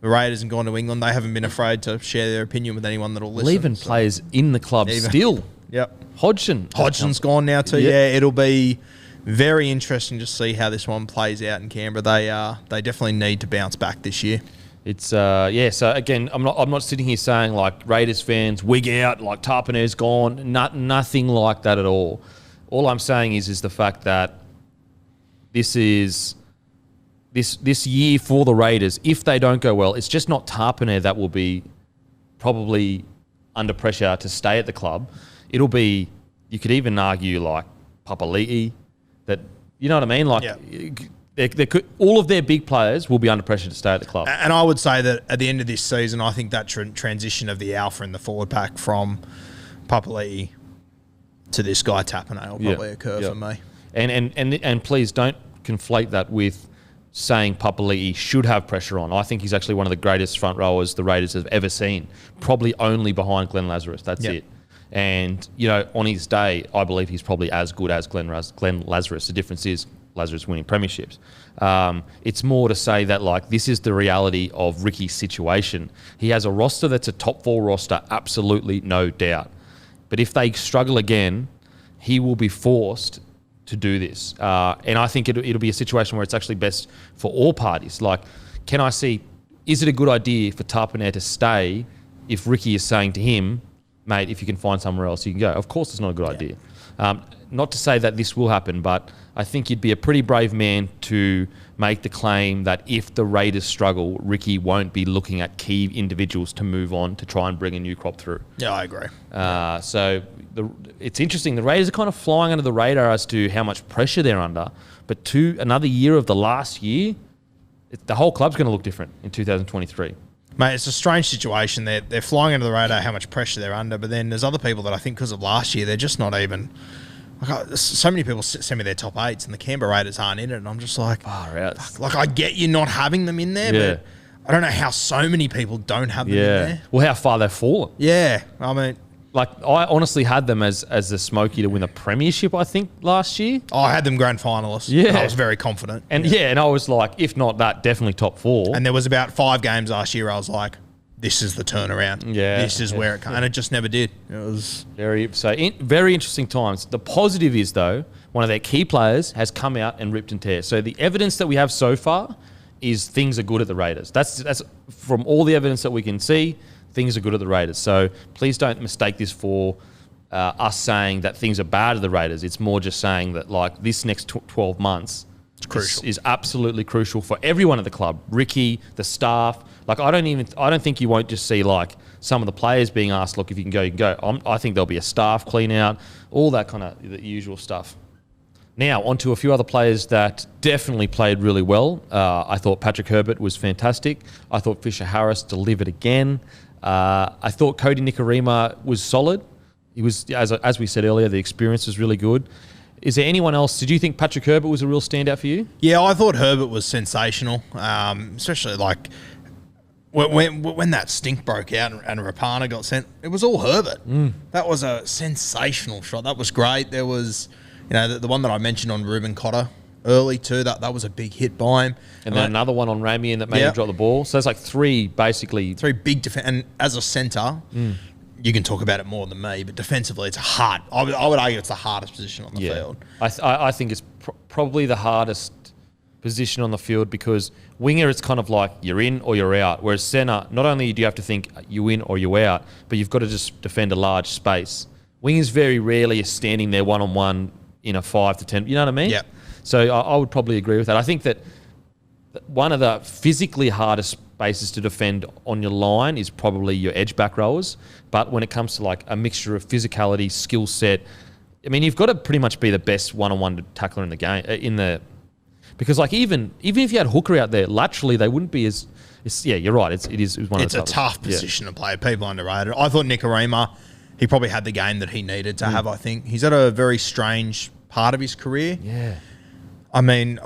S3: the Raiders and gone to England, they haven't been afraid to share their opinion with anyone that'll listen.
S2: Leaving players in the club still.
S3: Yep.
S2: Hodgson's
S3: gone now too. Yeah, it'll be very interesting to see how this one plays out in Canberra. They definitely need to bounce back this year.
S2: It's So again, I'm not sitting here saying like Raiders fans wig out, like Tapine's gone. Nothing like that at all. All I'm saying is the fact that this year for the Raiders, if they don't go well, it's just not Tapine that will be probably under pressure to stay at the club. It'll be, you could even argue like Papali'i, that, you know what I mean? Like, all of their big players will be under pressure to stay at the club.
S3: And I would say that at the end of this season, I think that transition of the alpha in the forward pack from Papali'i to this guy Tapine will probably occur for me.
S2: And please don't conflate that with saying Papali'i should have pressure on. I think he's actually one of the greatest front rowers the Raiders have ever seen, probably only behind Glenn Lazarus. That's it. And, you know, on his day, I believe he's probably as good as Glenn Lazarus. The difference is Lazarus winning premierships. It's more to say that, like, this is the reality of Ricky's situation. He has a roster that's a top 4 roster, absolutely no doubt. But if they struggle again, he will be forced to do this. And I think it'll be a situation where it's actually best for all parties. Like, is it a good idea for Tapine to stay if Ricky is saying to him, mate, if you can find somewhere else, you can go? Of course it's not a good idea. Not to say that this will happen, but I think you'd be a pretty brave man to make the claim that if the Raiders struggle, Ricky won't be looking at key individuals to move on to try and bring a new crop through.
S3: Yeah, I agree.
S2: So it's interesting. The Raiders are kind of flying under the radar as to how much pressure they're under, but to another year of the last year, the whole club's going to look different in 2023.
S3: Mate, it's a strange situation. They're flying under the radar how much pressure they're under, but then there's other people that I think because of last year, they're just not even... so many people send me their top 8s and the Canberra Raiders aren't in it, and I'm just like...
S2: Far out.
S3: Like, I get you not having them in there, but I don't know how so many people don't have them in there.
S2: Well, how far they've fallen.
S3: Yeah, I mean...
S2: Like, I honestly had them as the Smoky to win a premiership, I think, last year.
S3: I had them grand finalists.
S2: Yeah.
S3: I was very confident.
S2: And and I was like, if not that, definitely top 4.
S3: And there was about 5 games last year I was like, this is the turnaround. Yeah. This is where it comes. And it just never did. It was... Very
S2: interesting times. The positive is, though, one of their key players has come out and ripped and tear. So the evidence that we have so far is things are good at the Raiders. That's from all the evidence that we can see, things are good at the Raiders. So please don't mistake this for us saying that things are bad at the Raiders. It's more just saying that, like, this next 12 months is absolutely crucial for everyone at the club. Ricky, the staff. Like, I don't think you won't just see, like, some of the players being asked, look, if you can go, you can go. I think there'll be a staff clean out, all that kind of the usual stuff. Now, on to a few other players that definitely played really well. I thought Patrick Herbert was fantastic. I thought Fisher Harris delivered again. I thought Cody Nikorima was solid. He was, as we said earlier, the experience was really good. Is there anyone else? Did you think Patrick Herbert was a real standout for you?
S3: Yeah, I thought Herbert was sensational, especially like when that stink broke out and Rapana got sent. It was all Herbert. That was a sensational shot. That was great. There was, the one that I mentioned on Ruben Cotter early too. That was a big hit by him.
S2: And then another one on Ramian that made him drop the ball. So it's like three big defense. And as a centre. You can talk about it more than me, but defensively, it's hard. I would argue it's the hardest position on the field. I think it's probably the hardest position on the field because winger, it's kind of like you're in or you're out. Whereas centre, not only do you have to think you in or you out, but you've got to just defend a large space. Wingers very rarely are standing there one-on-one in a 5 to 10. You know what I mean?
S3: Yeah.
S2: So I would probably agree with that. I think that one of the physically hardest spaces to defend on your line is probably your edge back rowers. But when it comes to like a mixture of physicality, skill set, I mean, you've got to pretty much be the best one-on-one tackler in the game. Because like even if you had Hooker out there, laterally they wouldn't be as. You're right. It's one of
S3: It's a tough position to play. People underrated. I thought Nikorima, he probably had the game that he needed to have. I think he's at a very strange part of his career.
S2: Yeah.
S3: I mean,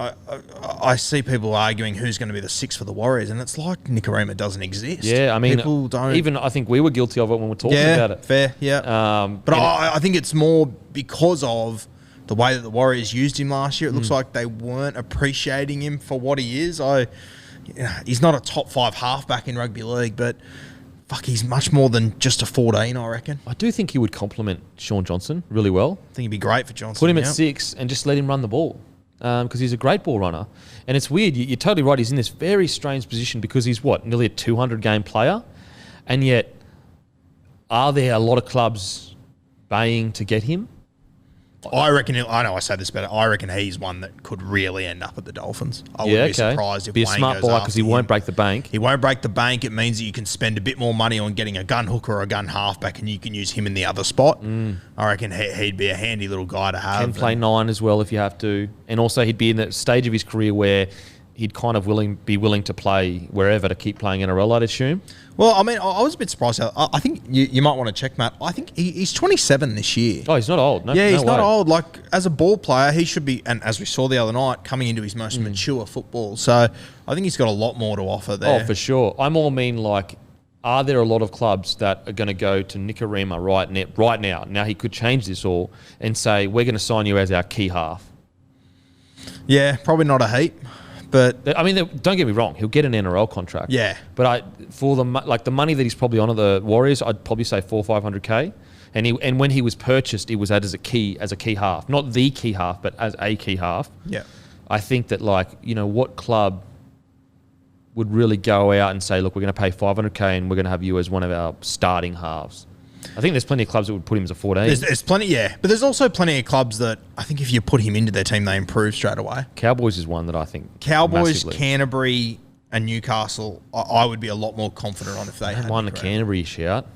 S3: I see people arguing who's going to be the 6 for the Warriors, and it's like Nikorima doesn't exist.
S2: Yeah, I mean,
S3: people don't.
S2: Even I think we were guilty of it when we were talking about it.
S3: Fair, yeah. But I think it's more because of the way that the Warriors used him last year. It looks like they weren't appreciating him for what he is. He's not a top 5 halfback in rugby league, but fuck, he's much more than just a 14, I reckon.
S2: I do think he would complement Sean Johnson really well.
S3: I think he'd be great for Johnson.
S2: Put him at 6 and just let him run the ball. Because he's a great ball runner. And it's weird. You're totally right. He's in this very strange position because he's, nearly a 200-game player. And yet, are there a lot of clubs baying to get him?
S3: I reckon, I know I say this better, I reckon he's one that could really end up at the Dolphins. I wouldn't be surprised if
S2: Be a
S3: Wayne
S2: smart
S3: goes
S2: buy because he won't break the bank.
S3: He won't break the bank. It means that you can spend a bit more money on getting a gun hooker or a gun halfback and you can use him in the other spot. I reckon he'd be a handy little guy to have.
S2: Can play 9 as well if you have to. And also he'd be in that stage of his career where he'd kind of be willing to play wherever to keep playing NRL, I'd assume.
S3: Well, I mean, I was a bit surprised. I think you might want to check, Matt. I think he's 27 this year.
S2: Oh, he's not old.
S3: He's not old. Like, as a ball player, he should be, and as we saw the other night, coming into his most mature football. So I think he's got a lot more to offer there.
S2: Oh, for sure. I more mean, like, are there a lot of clubs that are going to go to Nikorima right now? Now, he could change this all and say, we're going to sign you as our key half.
S3: Yeah, probably not a heap. But
S2: I mean, don't get me wrong. He'll get an NRL contract.
S3: Yeah.
S2: But for the money that he's probably on at the Warriors, I'd probably say 400-500K. And when he was purchased, it was as a key half, not the key half, but as a key half.
S3: Yeah.
S2: I think that what club would really go out and say, look, we're going to pay 500K and we're going to have you as one of our starting halves. I think there's plenty of clubs that would put him as a 14.
S3: There's plenty, yeah. But there's also plenty of clubs that I think if you put him into their team, they improve straight away.
S2: Cowboys is one that I think
S3: Cowboys,
S2: massively.
S3: Canterbury and Newcastle, I would be a lot more confident on if they had
S2: mind the Canterbury shout.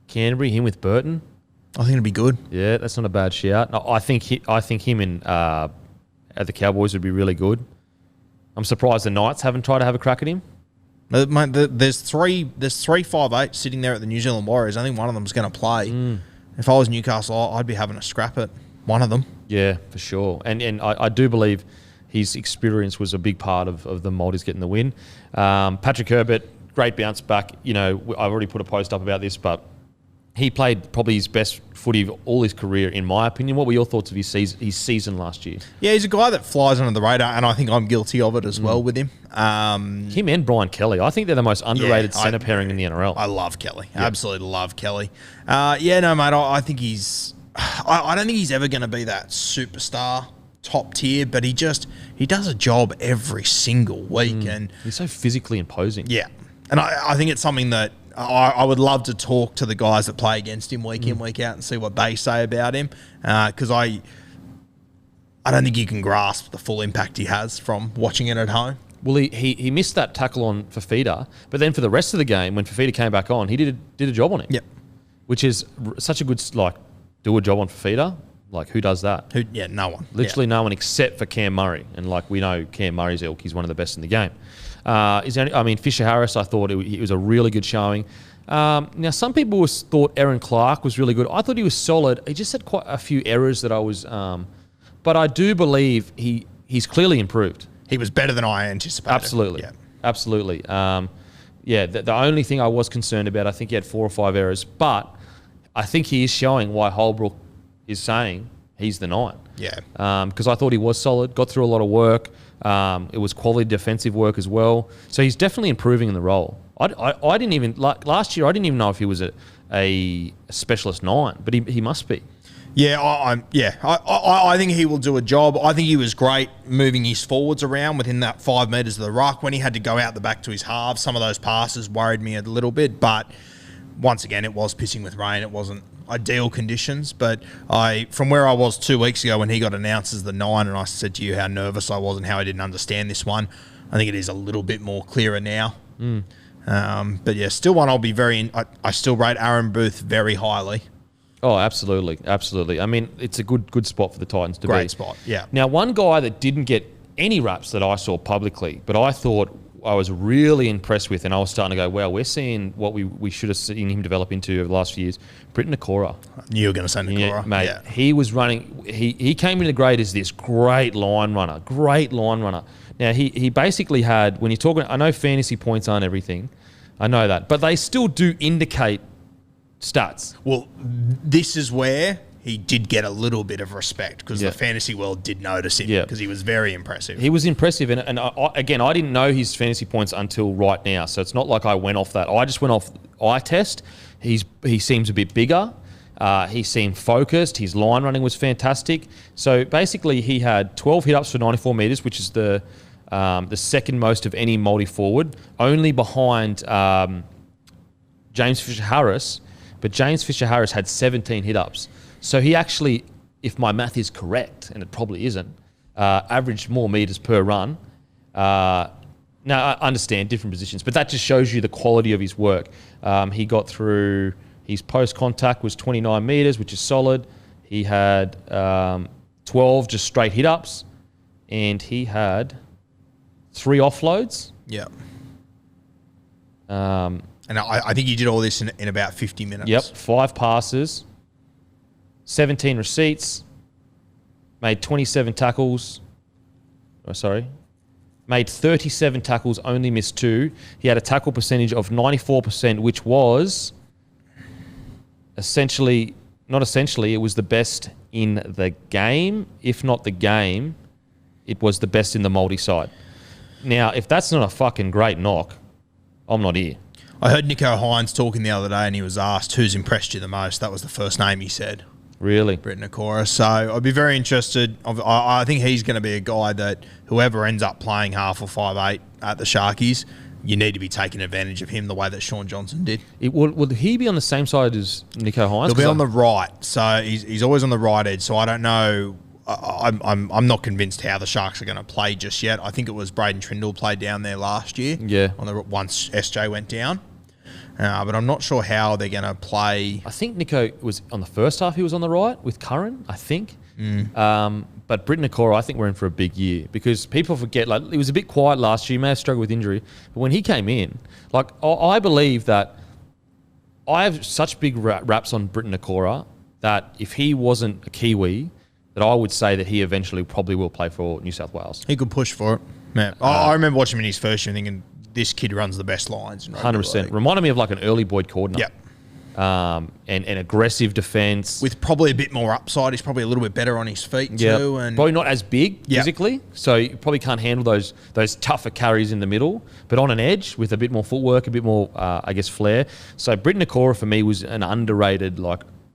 S2: Canterbury, him with Burton.
S3: I think it'd be good.
S2: Yeah, that's not a bad shout. I think him in at the Cowboys would be really good. I'm surprised the Knights haven't tried to have a crack at him.
S3: Mate, there's three 5'8" sitting there at the New Zealand Warriors. I think one of them's going to play. If I was Newcastle, I'd be having a scrap at one of them.
S2: Yeah, for sure. And I do believe his experience was a big part of the Maldives getting the win. Patrick Herbert, great bounce back. I've already put a post up about this, but he played probably his best footy of all his career, in my opinion. What were your thoughts of his season last year?
S3: Yeah, he's a guy that flies under the radar, and I think I'm guilty of it as well with him.
S2: Him and Brian Kelly. I think they're the most underrated centre pairing in the NRL.
S3: I love Kelly. Yep. Absolutely love Kelly. Mate, I think he's... I don't think he's ever going to be that superstar top tier, but he does a job every single week. And
S2: he's so physically imposing.
S3: Yeah. And I think it's something that I would love to talk to the guys that play against him week in, week out and see what they say about him. Because I don't think you can grasp the full impact he has from watching it at home.
S2: Well, he missed that tackle on Fafita, but then for the rest of the game, when Fafita came back on, he did a job on him.
S3: Yep.
S2: Which is such a good, do a job on Fafita. Who does that?
S3: No one.
S2: Literally no one except for Cam Murray. And we know Cam Murray's ilk, he's one of the best in the game. Fisher Harris, I thought it was a really good showing. Now, some people thought Aaron Clark was really good. I thought he was solid. He just had quite a few errors that I was... but I do believe he's clearly improved.
S3: He was better than I anticipated.
S2: Absolutely. Yeah. Absolutely. The only thing I was concerned about, I think he had 4 or 5 errors, but I think he is showing why Holbrook is saying he's the 9.
S3: Yeah.
S2: Because I thought he was solid, got through a lot of work. It was quality defensive work as well. So he's definitely improving in the role. I didn't even... last year, I didn't even know if he was a specialist 9, but he must be.
S3: Yeah, I think he will do a job. I think he was great moving his forwards around within that 5 metres of the ruck. When he had to go out the back to his halves, some of those passes worried me a little bit. But once again, it was pissing with rain. It wasn't ideal conditions. But from where I was 2 weeks ago when he got announced as the 9, and I said to you how nervous I was and how I didn't understand this one, I think it is a little bit more clearer now. But yeah, still one I'll be I still rate Aaron Booth very highly.
S2: Oh, absolutely, absolutely. I mean, it's a good spot for the Titans to be.
S3: Great spot, yeah.
S2: Now, one guy that didn't get any raps that I saw publicly, but I thought I was really impressed with, and I was starting to go, wow, we're seeing what we should have seen him develop into over the last few years. Britton Nikora.
S3: You were going to say Nikora.
S2: Yeah, mate. Yeah. He was running... He came into the grade as this great line runner. Now, he basically had... When you're talking... I know fantasy points aren't everything. I know that. But they still do indicate stats.
S3: Well, this is where he did get a little bit of respect because the fantasy world did notice him because he was very impressive.
S2: He was impressive. And again, I didn't know his fantasy points until right now. So it's not like I went off that. I just went off eye test. He seems a bit bigger. He seemed focused. His line running was fantastic. So basically he had 12 hit-ups for 94 metres, which is the second most of any multi-forward, only behind James Fisher-Harris. But James Fisher-Harris had 17 hit-ups. So he actually, if my math is correct, and it probably isn't, averaged more metres per run. Now, I understand different positions, but that just shows you the quality of his work. He got through... His post-contact was 29 metres, which is solid. He had 12 just straight hit-ups, and he had 3 offloads.
S3: Yeah. And I think he did all this in about 50 minutes.
S2: Yep, 5 passes, 17 receipts, made 27 tackles. Made 37 tackles, only missed 2. He had a tackle percentage of 94%, which was it was the best in the game. If not the game, it was the best in the multi-side. Now, if that's not a fucking great knock, I'm not here.
S3: I heard Nico Hynes talking the other day and he was asked who's impressed you the most. That was the first name he said.
S2: Really?
S3: Britton Nikora. So I'd be very interested. I think he's going to be a guy that whoever ends up playing half or 5'8" at the Sharkies, you need to be taking advantage of him the way that Sean Johnson did.
S2: Would he be on the same side as Nico Hynes?
S3: He'll be on the right. So he's always on the right edge. So I don't know. I'm not convinced how the Sharks are going to play just yet. I think it was Braden Trindall played down there last year.
S2: Yeah.
S3: Once SJ went down. But I'm not sure how they're going to play.
S2: I think Nico was on the first half. He was on the right with Curran, I think. But Britton Nikora, I think we're in for a big year because people forget. Like it was a bit quiet last year. He may have struggled with injury, but when he came in, like I believe that I have such big raps on Britton Nikora that if he wasn't a Kiwi, that I would say that he eventually probably will play for New South Wales.
S3: He could push for it. Man, I remember watching him in his first year thinking, this kid runs the best lines.
S2: 100%. Reminded me of like an early Boyd Cordner.
S3: Yep.
S2: And aggressive defence.
S3: With probably a bit more upside. He's probably a little bit better on his feet too. And
S2: probably not as big physically. So you probably can't handle those tougher carries in the middle. But on an edge with a bit more footwork, a bit more, flair. So Britton Nikora for me was an underrated,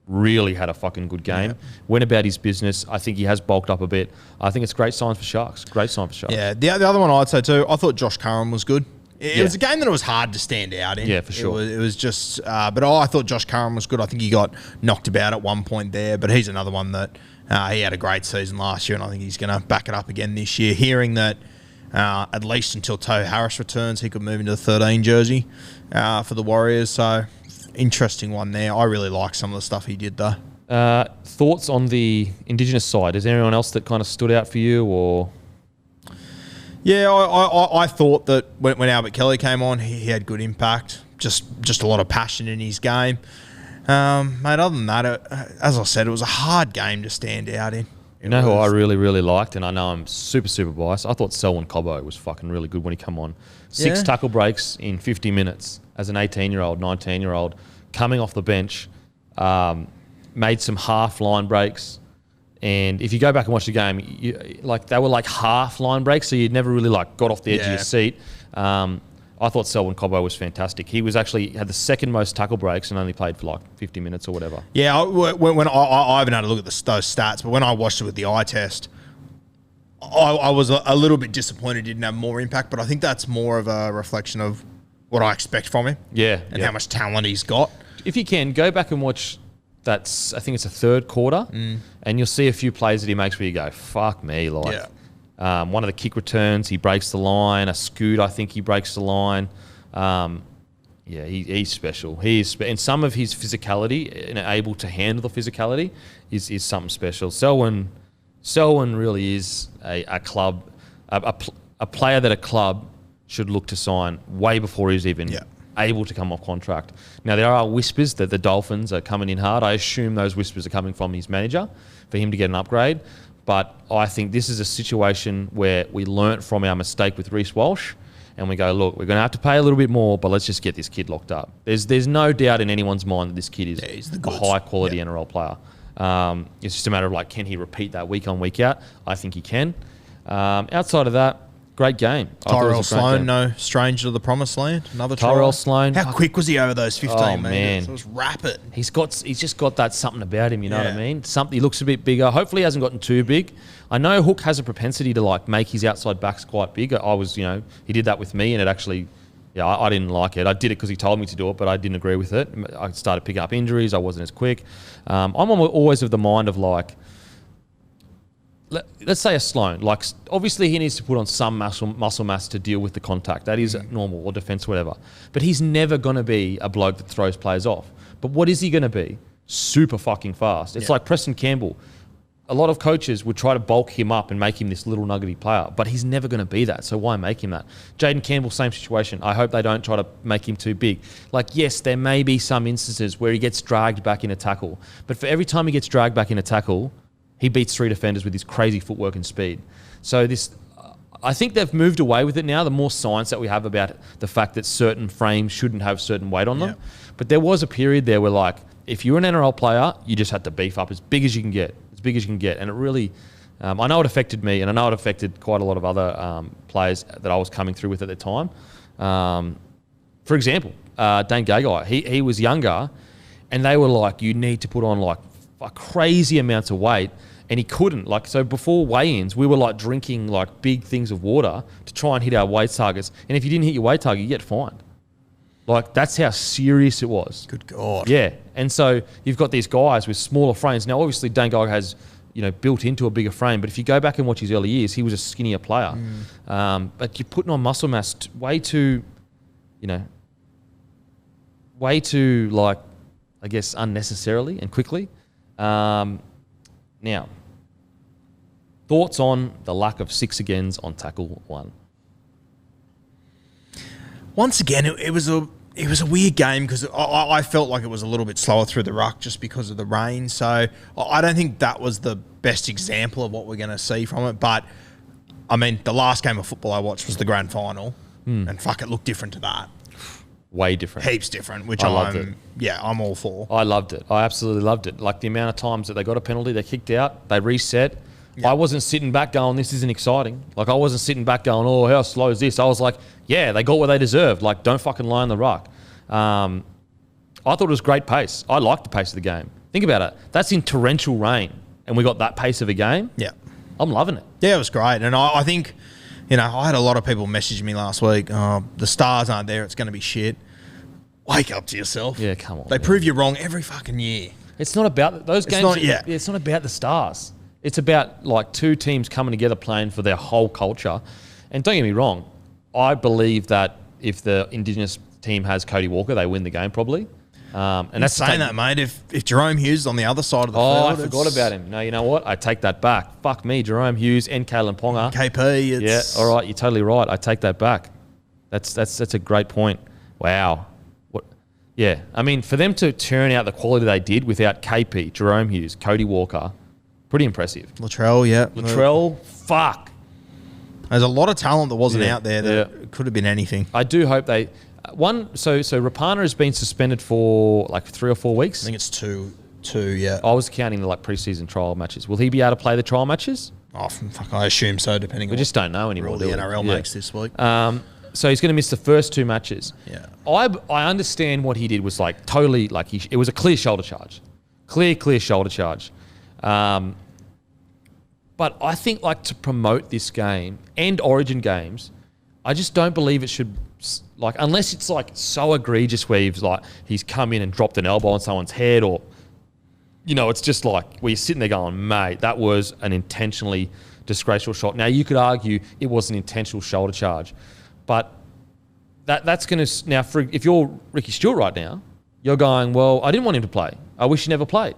S2: really had a fucking good game. Yeah. Went about his business. I think he has bulked up a bit. I think it's great sign for Sharks. Great sign for Sharks.
S3: Yeah. The other one I'd say too, I thought Josh Curran was good. It was a game that it was hard to stand out in.
S2: Yeah, for sure.
S3: It was just... but I thought Josh Curran was good. I think he got knocked about at one point there, but he's another one that he had a great season last year, and I think he's going to back it up again this year. Hearing that at least until Tohu Harris returns, he could move into the 13 jersey for the Warriors. So, interesting one there. I really like some of the stuff he did, though.
S2: Thoughts on the Indigenous side? Is there anyone else that kind of stood out for you, or...
S3: Yeah, I thought that when Albert Kelly came on, he had good impact. just a lot of passion in his game. Mate, other than that, as I said, it was a hard game to stand out in.
S2: You know who I really, really liked, and I know I'm super, super biased. I thought Selwyn Cobbo was fucking really good when he come on. 6 tackle breaks in 50 minutes as an 18-year-old, 19-year-old, coming off the bench, made some half line breaks. And if you go back and watch the game, they were like half line breaks, so you never really got off the edge of your seat. I thought Selwyn Cobbo was fantastic. He was actually had the second most tackle breaks and only played for 50 minutes or whatever.
S3: Yeah, when I haven't had a look at those stats, but when I watched it with the eye test, I was a little bit disappointed he didn't have more impact, but I think that's more of a reflection of what I expect from him.
S2: Yeah.
S3: And how much talent he's got.
S2: If you can, go back and watch I think it's a third quarter, and you'll see a few plays that he makes where you go, fuck me, one of the kick returns, he breaks the line. A scoot, I think he breaks the line. He's special. And some of his physicality and able to handle the physicality is something special. Selwyn really is a club, a player that a club should look to sign way before he's even able to come off contract. Now, there are whispers that the Dolphins are coming in hard. I assume those whispers are coming from his manager for him to get an upgrade. But I think this is a situation where we learnt from our mistake with Reece Walsh, and we go, look, we're going to have to pay a little bit more, but let's just get this kid locked up. There's no doubt in anyone's mind that this kid is a high-quality NRL player. It's just a matter of, can he repeat that week on, week out? I think he can. Outside of that, great game.
S3: Tyrell Sloan, no stranger to the promised land. Another
S2: Tyrell Sloan.
S3: How quick was he over those 15 metres?
S2: Man.
S3: It was rapid.
S2: He's just got that something about him, you know what I mean? He looks a bit bigger. Hopefully he hasn't gotten too big. I know Hook has a propensity to make his outside backs quite big. He did that with me, and it actually, I didn't like it. I did it because he told me to do it, but I didn't agree with it. I started picking up injuries. I wasn't as quick. I'm always of the mind of let's say a Sloan. Obviously he needs to put on some muscle mass to deal with the contact. That is normal, or defence, whatever. But he's never going to be a bloke that throws players off. But what is he going to be? Super fucking fast. It's like Preston Campbell. A lot of coaches would try to bulk him up and make him this little nuggety player, but he's never going to be that. So why make him that? Jaden Campbell, same situation. I hope they don't try to make him too big. Yes, there may be some instances where he gets dragged back in a tackle, but for every time he gets dragged back in a tackle, he beats 3 defenders with his crazy footwork and speed. So I think they've moved away with it now. The more science that we have about the fact that certain frames shouldn't have certain weight on them. Yeah. But there was a period there where, if you're an NRL player, you just had to beef up as big as you can get. And it really, I know it affected me, and I know it affected quite a lot of other players that I was coming through with at the time. For example, Dane Gagai, he was younger, and they were you need to put on crazy amounts of weight. And he couldn't. So before weigh-ins, we were drinking big things of water to try and hit our weight targets. And if you didn't hit your weight target, you get fined. That's how serious it was.
S3: Good God.
S2: Yeah. And so you've got these guys with smaller frames. Now, obviously, Dane Gagai has, built into a bigger frame. But if you go back and watch his early years, he was a skinnier player. But you're putting on muscle mass way too, I guess, unnecessarily and quickly. Now, thoughts on the lack of 6 agains on tackle 1?
S3: Once again, it was a weird game because I felt like it was a little bit slower through the ruck just because of the rain. So I don't think that was the best example of what we're going to see from it. But, the last game of football I watched was the grand final. And it looked different to that.
S2: Way different.
S3: Heaps different, which
S2: I loved it.
S3: Yeah, I'm all for.
S2: I loved it. I absolutely loved it. The amount of times that they got a penalty, they kicked out, they reset. Yep. I wasn't sitting back going, this isn't exciting. I wasn't sitting back going, oh, how slow is this? I was yeah, they got what they deserved. Don't fucking lie on the ruck. I thought it was great pace. I liked the pace of the game. Think about it. That's in torrential rain, and we got that pace of a game.
S3: Yeah.
S2: I'm loving it.
S3: Yeah, it was great. And I think... I had a lot of people message me last week, the stars aren't there, it's going to be shit. Wake up to yourself.
S2: Yeah, come on.
S3: They prove you wrong every fucking year.
S2: It's not about those games. It's not about the stars. It's about 2 teams coming together playing for their whole culture. And don't get me wrong, I believe that if the Indigenous team has Cody Walker, they win the game probably. And that's
S3: saying that, mate. If Jerome Hughes is on the other side of the field,
S2: I forgot about him. No, you know what? I take that back. Fuck me, Jerome Hughes and Kalen Ponga.
S3: KP.
S2: Yeah, all right. You're totally right. I take that back. That's a great point. Wow, Yeah. I mean, for them to turn out the quality they did without KP, Jerome Hughes, Cody Walker, pretty impressive.
S3: Latrell, yeah.
S2: Latrell, fuck.
S3: There's a lot of talent that wasn't out there that could have been anything.
S2: I do hope they... So Rapana has been suspended for like 3 or 4 weeks.
S3: I think it's two, yeah.
S2: I was counting the like preseason trial matches. Will he be able to play the trial matches?
S3: Oh, fuck, I assume so, depending on...
S2: We just don't know anymore,
S3: the NRL makes this week.
S2: So he's going to miss the first 2 matches.
S3: Yeah.
S2: I understand what he did was like totally like it was a clear shoulder charge. Clear shoulder charge. But I think like to promote this game and Origin games, I just don't believe it should, like, unless it's like so egregious where he's come in and dropped an elbow on someone's head, or, you know, it's just like where you're sitting there going, mate, that was an intentionally disgraceful shot. Now you could argue it was an intentional shoulder charge, but that's going to, now if you're Ricky Stewart right now, you're going, well, I didn't want him to play. I wish he never played.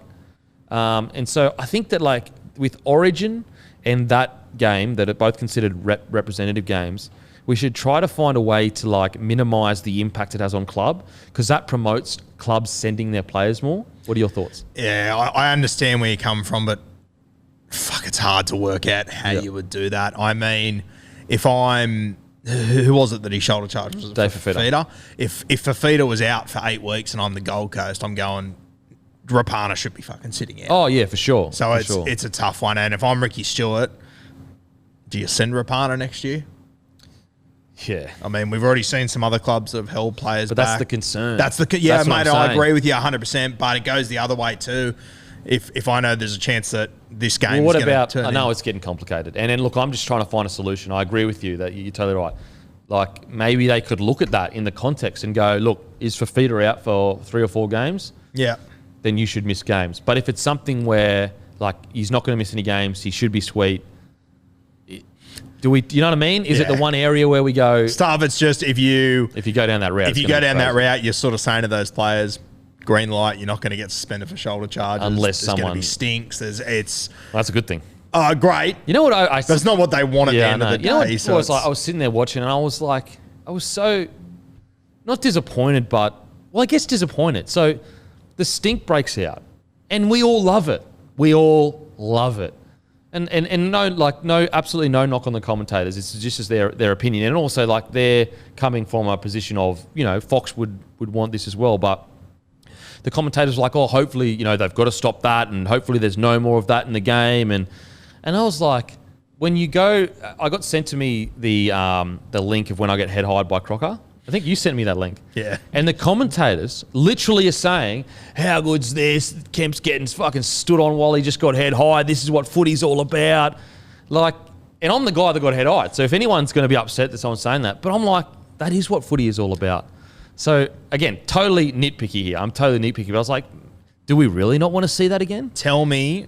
S2: And so I think that like with Origin and that game that are both considered representative games, we should try to find a way to like minimise the impact it has on club, because that promotes clubs sending their players more. What are your thoughts?
S3: Yeah, I understand where you come from, but fuck, it's hard to work out how you would do that. I mean, if I'm... Who was it that he shoulder charged? Was it
S2: Dave Fafita.
S3: If Fafita was out for 8 weeks and I'm the Gold Coast, I'm going... Rapana should be fucking sitting out.
S2: Oh, yeah, for sure.
S3: So it's a tough one. And if I'm Ricky Stewart, do you send Rapana next year?
S2: Yeah.
S3: I mean, we've already seen some other clubs that have held players back.
S2: But that's the concern.
S3: Yeah, mate, I agree with you 100%, but it goes the other way too. If I know there's a chance that this game is going to turn
S2: I know it's getting complicated. And then, look, I'm just trying to find a solution. I agree with you that you're totally right. Like, maybe they could look at that in the context and go, look, is Fafita out for 3 or 4 games?
S3: Yeah.
S2: Then you should miss games. But if it's something where, like, he's not going to miss any games, he should be sweet. Do you know what I mean? Is it the one area where we go...
S3: Stuff, it's just if you
S2: go down that route...
S3: If you go down that route, you're sort of saying to those players, green light, you're not going to get suspended for shoulder charges.
S2: Unless
S3: there's going to be
S2: stinks.
S3: It's...
S2: Well, that's a good thing.
S3: Great.
S2: You know what
S3: that's not what they want at the end of the day.
S2: You know what was like, I was sitting there watching and I was so... Not disappointed, but... Well, I guess disappointed. So... The stink breaks out, and we all love it. We all love it, and absolutely no knock on the commentators. It's just as their opinion, and also like they're coming from a position of, you know, Fox would want this as well, but the commentators were like, oh, hopefully, you know, they've got to stop that, and hopefully there's no more of that in the game, and I was like, when you go, I got sent to me the link of when I get head hired by Crocker. I think you sent me that link.
S3: Yeah.
S2: And the commentators literally are saying, how good's this? Kemp's getting fucking stood on while he just got head high. This is what footy's all about. Like, and I'm the guy that got head high. So if anyone's going to be upset that someone's saying that, but I'm like, that is what footy is all about. So again, totally nitpicky here. I'm totally nitpicky. But I was like, do we really not want to see that again?
S3: Tell me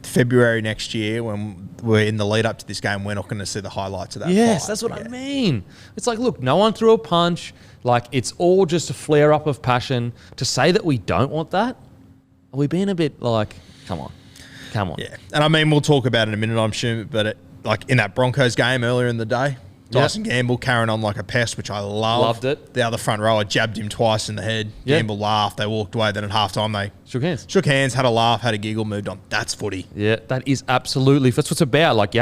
S3: February next year when we're in the lead up to this game, we're not going to see the highlights of that
S2: Yes,
S3: fight.
S2: that's what I mean. It's like, look, no one threw a punch. Like, it's all just a flare up of passion. To say that we don't want that, are we being a bit like, come on.
S3: Yeah, and I mean, we'll talk about it in a minute, I'm sure, but like in that Broncos game earlier in the day, Dyson Gamble carrying on like a pest, which I loved it. The other front rower jabbed him twice in the head. Gamble laughed. They walked away. Then at halftime, they shook hands, had a laugh, had a giggle, moved on. That's footy. Yeah, that is absolutely. That's what it's about. Like,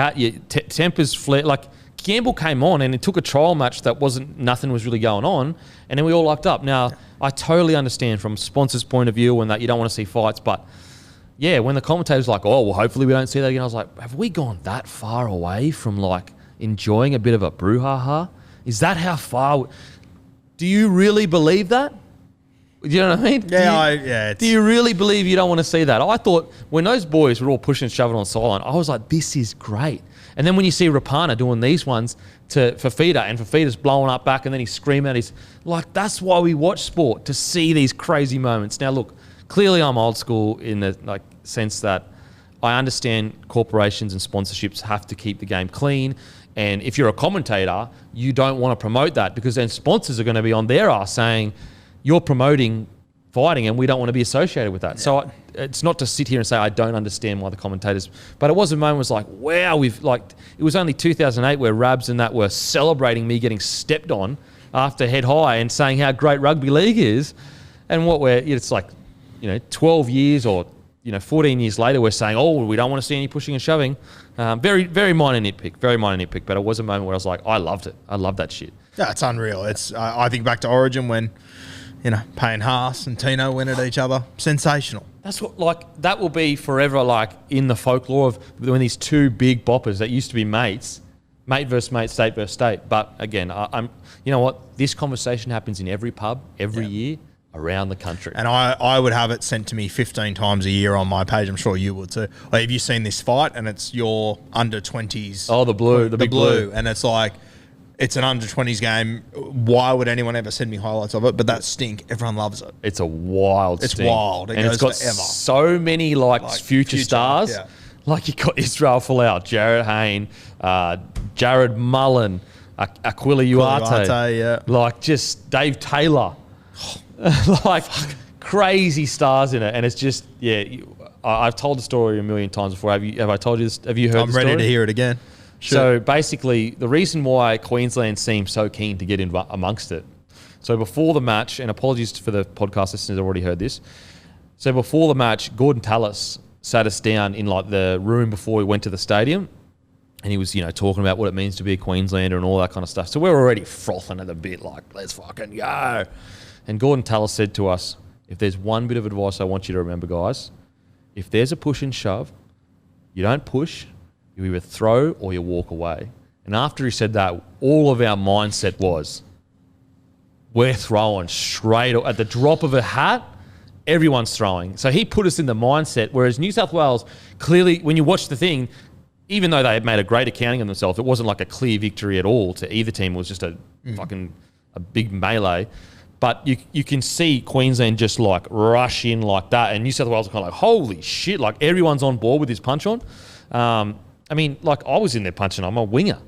S3: tempers flare. Like, Gamble came on and it took a trial match that nothing was really going on, and then we all locked up. Now, I totally understand from sponsors' point of view and that you don't want to see fights, but yeah, when the commentators were like, oh, well, hopefully we don't see that again, I was like, have we gone that far away from like enjoying a bit of a brouhaha? Is that how far? Do you really believe that? Do you know what I mean? Yeah,
S2: do you really believe you don't want to see that? I thought when those boys were all pushing and shoving on sideline, I was like, this is great. And then when you see Rapana doing these ones to Fafita, and Fafita's blowing up back and then he's screaming at his... Like, that's why we watch sport, to see these crazy moments. Now, look, clearly I'm old school in the sense that I understand corporations and sponsorships have to keep the game clean. And if you're a commentator, you don't want to promote that, because then sponsors are going to be on their ass saying, you're promoting fighting and we don't want to be associated with that. Yeah. So it's not to sit here and say I don't understand why the commentators... But it was a moment was like, wow, it was only 2008 where Rabs and that were celebrating me getting stepped on after head high and saying how great rugby league is, and it's like, 12 years or 14 years later, we're saying, oh, we don't want to see any pushing and shoving. Very, very minor nitpick, but it was a moment where I was like, I loved it. I love that shit.
S3: Yeah, it's unreal. I think back to Origin when, Payne Haas and Tino went at each other. Sensational.
S2: That's what, that will be forever, in the folklore of when these two big boppers that used to be mates, mate versus mate, state versus state. But again, you know what? This conversation happens in every pub every year around the country. And
S3: I would have it sent to me 15 times a year on my page. I'm sure you would too. Like, have you seen this fight? And it's your under 20s.
S2: Oh, the big blue.
S3: And it's like, it's an under 20s game. Why would anyone ever send me highlights of it? But that stink, everyone loves it.
S2: It's a wild stink.
S3: It's wild.
S2: And it's got
S3: forever.
S2: so many future stars.
S3: Yeah.
S2: Like you got Israel Folau, Jared Hayne, Jared Mullen, Aquila Uarte, just Dave Taylor. Crazy stars in it, and it's just I've told the story a million times before. Have I told you this? Have you heard?
S3: I'm ready to hear it again. Sure.
S2: So basically, the reason why Queensland seemed so keen to get in amongst it. So before the match, and apologies for the podcast listeners who already heard this. So before the match, Gordon Tallis sat us down in the room before we went to the stadium, and he was talking about what it means to be a Queenslander and all that kind of stuff. So we're already frothing at the bit, let's fucking go. And Gordon Tallis said to us, if there's one bit of advice I want you to remember, guys, if there's a push and shove, you don't push, you either throw or you walk away. And after he said that, all of our mindset was, we're throwing straight at the drop of a hat, everyone's throwing. So he put us in the mindset, whereas New South Wales, clearly, when you watch the thing, even though they had made a great accounting of themselves, it wasn't like a clear victory at all to either team. It was just a big melee. But you can see Queensland just rush in like that, and New South Wales are kind of holy shit, everyone's on board with this punch on. I was in there punching, I'm a winger.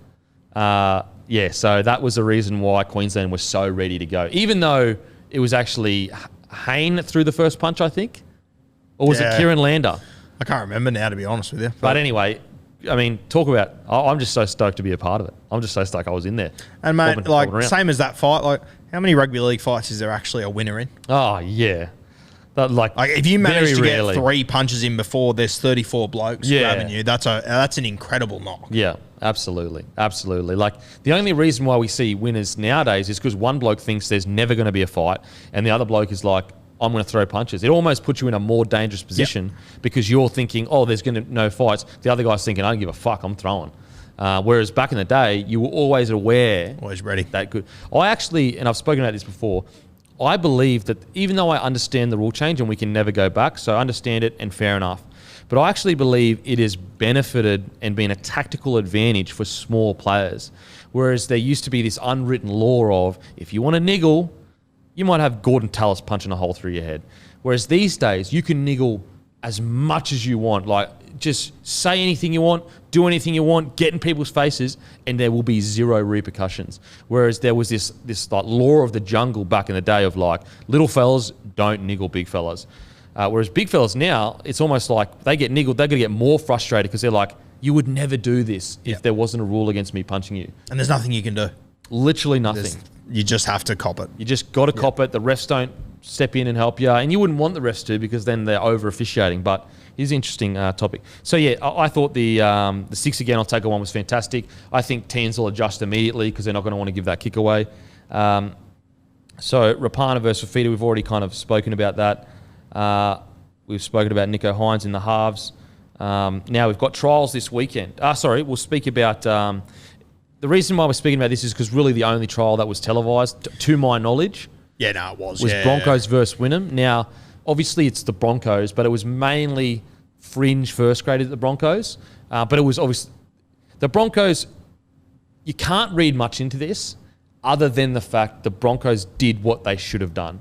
S2: So that was the reason why Queensland was so ready to go. Even though it was actually Hayne that threw the first punch, I think. Or was it Kieran Lander?
S3: I can't remember now, to be honest with you.
S2: But anyway, talk about, I'm just so stoked to be a part of it. I'm just so stoked I was in there.
S3: And mate, same as that fight, how many rugby league fights is there actually a winner in?
S2: Oh, yeah.
S3: If you manage to get 3 punches in before there's 34 blokes grabbing you, that's an incredible knock.
S2: Yeah, absolutely. Absolutely. The only reason why we see winners nowadays is because one bloke thinks there's never going to be a fight and the other bloke is like, I'm going to throw punches. It almost puts you in a more dangerous position because you're thinking, oh, there's going to be no fights. The other guy's thinking, I don't give a fuck, I'm throwing. Whereas back in the day, you were always aware.
S3: Always ready.
S2: That good. I actually, and I've spoken about this before, I believe that even though I understand the rule change and we can never go back, so I understand it and fair enough, but I actually believe it has benefited and been a tactical advantage for small players. Whereas there used to be this unwritten law of, if you want to niggle, you might have Gordon Tallis punching a hole through your head. Whereas these days, you can niggle as much as you want. Just say anything you want, do anything you want, get in people's faces, and there will be zero repercussions. Whereas there was this law of the jungle back in the day of little fellas don't niggle big fellas. Whereas big fellas now, it's almost like they get niggled, they're going to get more frustrated because they're like, you would never do this if there wasn't a rule against me punching you.
S3: And there's nothing you can do.
S2: Literally nothing.
S3: You just have to cop it.
S2: You just got to cop it. The refs don't step in and help you. And you wouldn't want the refs to because then they're over-officiating. But it is an interesting topic. So, I thought the 6 again, I'll take one, was fantastic. I think teams will adjust immediately because they're not going to want to give that kick away. So, Rapana versus Footy, we've already kind of spoken about that. We've spoken about Nico Hynes in the halves. Now we've got trials this weekend. We'll speak about... the reason why we're speaking about this is because really the only trial that was televised, to my knowledge...
S3: Yeah, no, it was.
S2: Broncos versus Wynnum. Now, obviously it's the Broncos, but it was mainly fringe first graders at the Broncos. But it was obviously... The Broncos, you can't read much into this other than the fact the Broncos did what they should have done.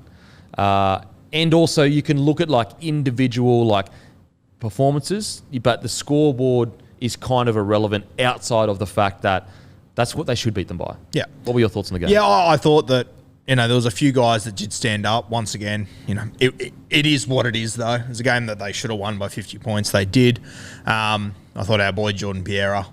S2: And also you can look at individual performances, but the scoreboard is kind of irrelevant outside of the fact that that's what they should beat them by. Yeah. What were your thoughts on the game?
S3: Yeah, I thought that, there was a few guys that did stand up. Once again, it is what it is, though. It's a game that they should have won by 50 points. They did. I thought our boy Jordan Piera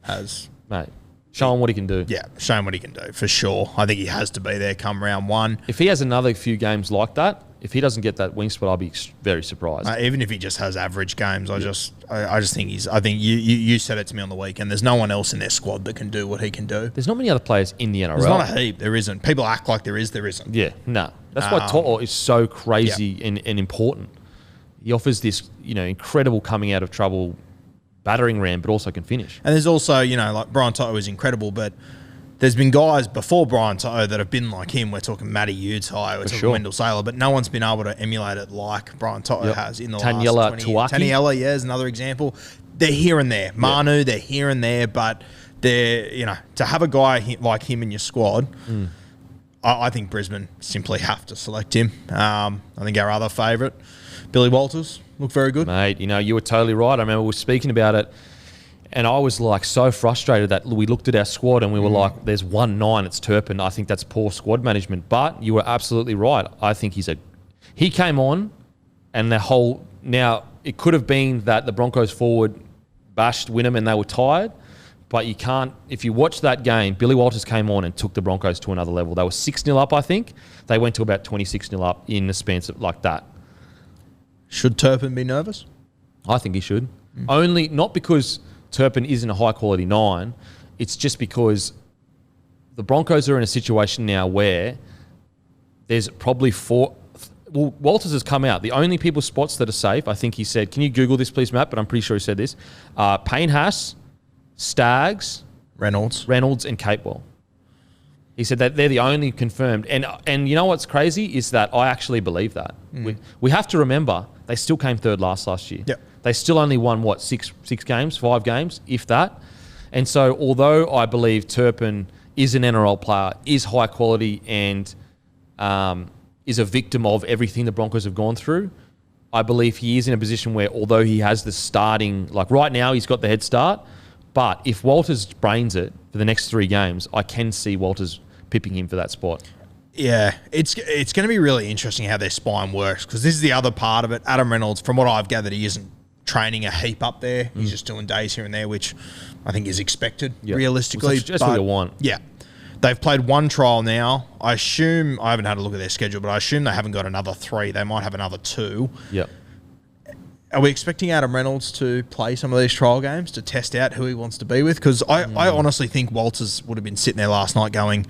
S3: has...
S2: Mate, Show him what he can do.
S3: Yeah, show him what he can do, for sure. I think he has to be there come round one.
S2: If he has another few games like that, if he doesn't get that wing spot, I'll be very surprised.
S3: Even if he just has average games, I just think he's. I think you said it to me on the weekend. There's no one else in their squad that can do what he can do.
S2: There's not many other players in the NRL.
S3: There's not a heap. There isn't. People act like there is. There isn't.
S2: Yeah, no. That's why To'o is so crazy and important. He offers this, incredible coming out of trouble battering ram, but also can finish.
S3: And there's also, like Brian To'o is incredible, but there's been guys before Brian To'o that have been like him. We're talking Matty Utai, we're talking Wendell Saylor, but no one's been able to emulate it like Brian To'o has in the last 20 years. Taniela, is another example. They're here and there. Manu, they're here and there, but they're, to have a guy like him in your squad, I think Brisbane simply have to select him. I think our other favourite, Billy Walters, looked very good.
S2: Mate, you were totally right. I remember we were speaking about it, and I was like so frustrated that we looked at our squad and we were like, there's 1-9, it's Turpin. I think that's poor squad management. But you were absolutely right. I think he came on, and now it could have been that the Broncos forward bashed Wynnum and they were tired. But you can't, if you watch that game, Billy Walters came on and took the Broncos to another level. They were 6-0 up, I think. They went to about 26-0 up in the span like that.
S3: Should Turpin be nervous?
S2: I think he should. Only, not because Turpin isn't a high-quality 9. It's just because the Broncos are in a situation now where there's probably Walters has come out. The only people's spots that are safe, I think he said, can you Google this please, Matt? But I'm pretty sure he said this. Payne Haas, Staggs,
S3: Reynolds,
S2: and Capewell. He said that they're the only confirmed. And you know what's crazy is that I actually believe that. We have to remember they still came third last year.
S3: Yep.
S2: They still only won, 5 games, if that. And so although I believe Turpin is an NRL player, is high quality and is a victim of everything the Broncos have gone through, I believe he is in a position where although he has the starting, like right now he's got the head start, but if Walters brains it for the next 3 games, I can see Walters pipping him for that spot.
S3: Yeah, it's going to be really interesting how their spine works, because this is the other part of it. Adam Reynolds, from what I've gathered, he isn't training a heap up there. He's just doing days here and there, which I think is expected realistically.
S2: That's what you want.
S3: Yeah. They've played 1 trial now. I assume, I haven't had a look at their schedule, but I assume they haven't got another 3. They might have another 2.
S2: Yep.
S3: Are we expecting Adam Reynolds to play some of these trial games to test out who he wants to be with? Because I honestly think Walters would have been sitting there last night going,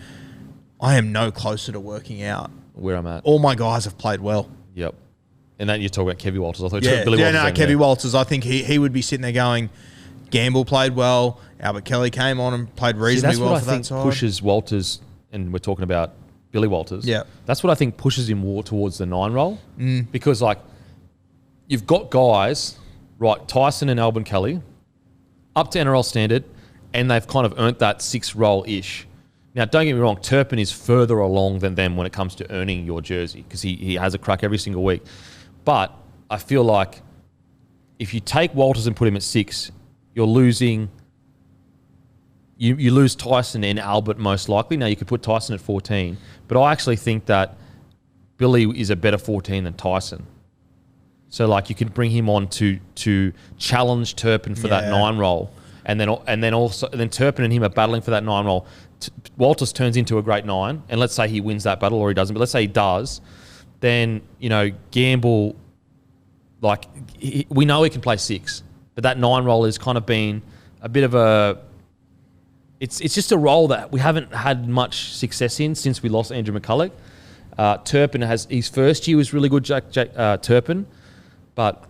S3: I am no closer to working out
S2: where I'm at.
S3: All my guys have played well.
S2: Yep. And then you're talking about Kevy Walters. I thought Billy Walters.
S3: Kevy Walters. I think he would be sitting there going, Gamble played well. Albert Kelly came on and played reasonably well for that side.
S2: That's what I think pushes Walters, and we're talking about Billy Walters.
S3: Yeah.
S2: That's what I think pushes him more towards the 9 role. Because, you've got guys, right, Tyson and Albert Kelly, up to NRL standard, and they've kind of earned that 6 role-ish. Now, don't get me wrong, Turpin is further along than them when it comes to earning your jersey, because he has a crack every single week. But I feel like if you take Walters and put him at 6, you're losing. You lose Tyson and Albert most likely. Now, you could put Tyson at 14, but I actually think that Billy is a better 14 than Tyson. So, you could bring him on to challenge Turpin for that 9 role, and then Turpin and him are battling for that 9 role. Walters turns into a great 9, and let's say he wins that battle or he doesn't, but let's say he does, then, Gamble, we know he can play 6, but that 9 role has kind of been a bit of a... It's just a role that we haven't had much success in since we lost Andrew McCulloch. Turpin his first year was really good, Turpin, but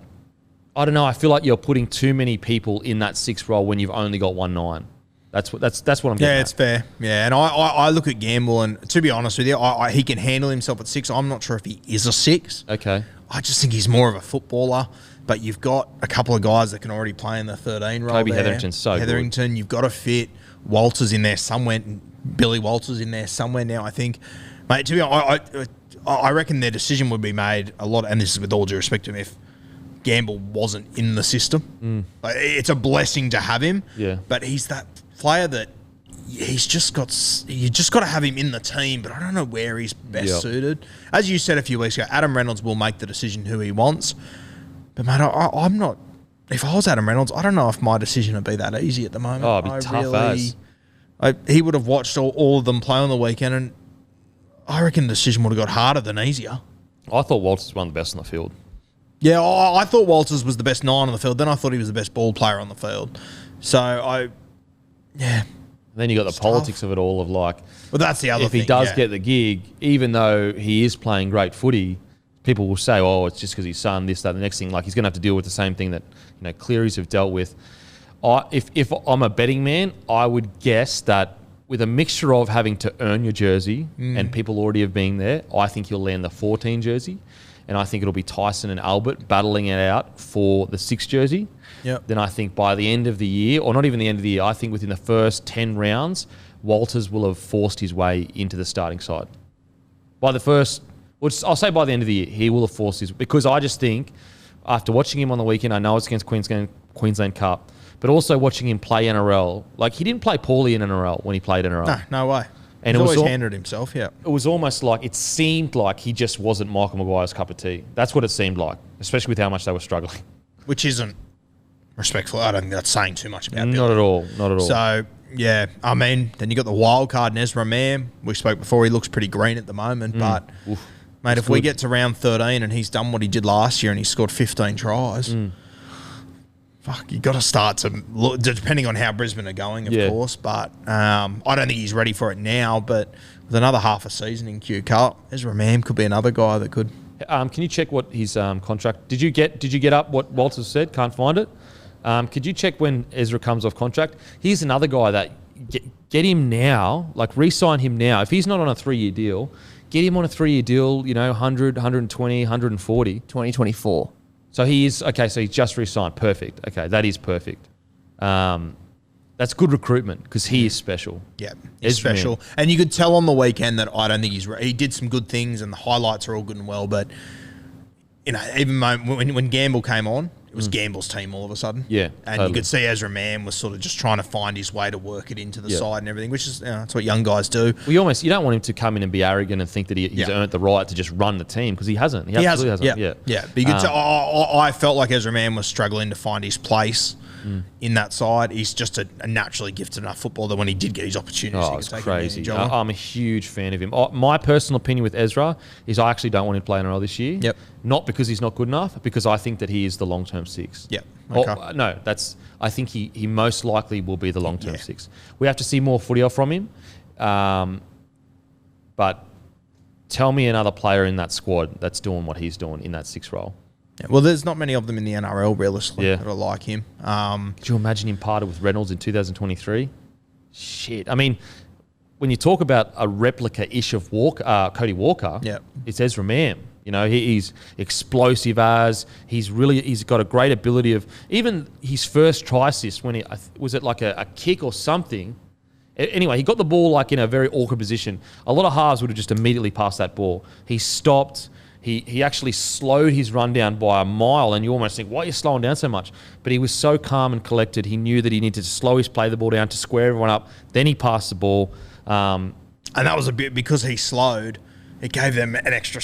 S2: I don't know, I feel like you're putting too many people in that 6 role when you've only got 1 9. That's what I'm getting at.
S3: It's fair. Yeah, and I look at Gamble, and to be honest with you, he can handle himself at 6. I'm not sure if he is a 6.
S2: Okay.
S3: I just think he's more of a footballer. But you've got a couple of guys that can already play in the 13 role.
S2: Kobe
S3: there.
S2: Hetherington's so
S3: Hetherington,
S2: good.
S3: You've got to fit Walters in there somewhere. Billy Walters in there somewhere now, I think. Mate, to be honest, I reckon their decision would be made a lot, and this is with all due respect to him, if Gamble wasn't in the system. It's a blessing to have him.
S2: Yeah.
S3: But he's that player that you just got to have him in the team, but I don't know where he's best suited. As you said a few weeks ago, Adam Reynolds will make the decision who he wants. But, mate, I'm not... If I was Adam Reynolds, I don't know if my decision would be that easy at the moment.
S2: Oh, it'd be tough as.
S3: He would have watched all of them play on the weekend, and I reckon the decision would have got harder than easier.
S2: I thought Walters was one of the best on the field.
S3: Yeah, I thought Walters was the best 9 on the field. Then I thought he was the best ball player on the field. So,
S2: Then you got the politics of it all of like...
S3: Well, that's the other thing.
S2: If he does get the gig, even though he is playing great footy, people will say, oh, it's just because his son, this, that, the next thing. Like, he's going to have to deal with the same thing that, Clearys have dealt with. If I'm a betting man, I would guess that with a mixture of having to earn your jersey and people already have been there, I think he'll land the 14 jersey. And I think it'll be Tyson and Albert battling it out for the 6 jersey.
S3: Yep.
S2: Then I think by the end of the year, or not even the end of the year, I think within the first 10 rounds, Walters will have forced his way into the starting side. By the first, I'll say by the end of the year, he will have forced his... Because I just think, after watching him on the weekend, I know it's against Queensland Cup, but also watching him play NRL, like he didn't play poorly in NRL when he played NRL.
S3: No way.
S2: And
S3: He's always handled himself, yeah.
S2: It was almost like, it seemed like he just wasn't Michael Maguire's cup of tea. That's what it seemed like, especially with how much they were struggling.
S3: Which isn't respectful. I don't think that's saying too much about Billy.
S2: Not at all.
S3: So, yeah, I mean, then you got the wild card in Ezra Mam. We spoke before, he looks pretty green at the moment, but, mate, if we get to round 13 and he's done what he did last year and he scored 15 tries... Fuck, you got to start to look, depending on how Brisbane are going, of course. But I don't think he's ready for it now. But with another half a season in Q Cup, Ezra Mam could be another guy that could.
S2: Can you check what his contract? Did you get up what Walter said? Can't find it. Could you check when Ezra comes off contract? He's another guy that get him now, like re-sign him now. If he's not on a 3-year deal, get him on a 3-year deal. 100, 120, 140,
S1: 2024.
S2: So he is, okay, so he's just re-signed. Perfect. Okay, that is perfect. That's good recruitment because he is special.
S3: Yeah, he's special. And you could tell on the weekend that I don't think he did some good things and the highlights are all good and well, but, even when Gamble came on, it was Gamble's team all of a sudden.
S2: Yeah,
S3: and you could see Ezra Mam was sort of just trying to find his way to work it into the side and everything, which is that's what young guys do.
S2: Well, you don't want him to come in and be arrogant and think that he's earned the right to just run the team because he hasn't. He absolutely hasn't.
S3: Yeah. But you could tell, I felt like Ezra Mam was struggling to find his place in that side. He's just a naturally gifted enough footballer when he did get his opportunities.
S2: Oh, it's crazy. I'm a huge fan of him. My personal opinion with Ezra is I actually don't want him to play NRL this year.
S3: Yep.
S2: Not because he's not good enough, because I think that he is the long-term 6.
S3: Yep.
S2: Okay. I think he most likely will be the long-term 6. We have to see more footy from him. But tell me another player in that squad that's doing what he's doing in that 6 role.
S3: Yeah, well, there's not many of them in the NRL, realistically, that are like him.
S2: Could you imagine him parted with Reynolds in 2023? Shit. I mean, when you talk about a replica-ish of Cody Walker, it's Ezra Mam. He's explosive he's got a great ability of, even his first try assist when was it like a kick or something? Anyway, he got the ball like in a very awkward position. A lot of halves would have just immediately passed that ball. He stopped. He actually slowed his run down by a mile, and you almost think, why are you slowing down so much? But he was so calm and collected. He knew that he needed to slow his play the ball down to square everyone up. Then he passed the ball.
S3: And that was a bit because he slowed. It gave them an extra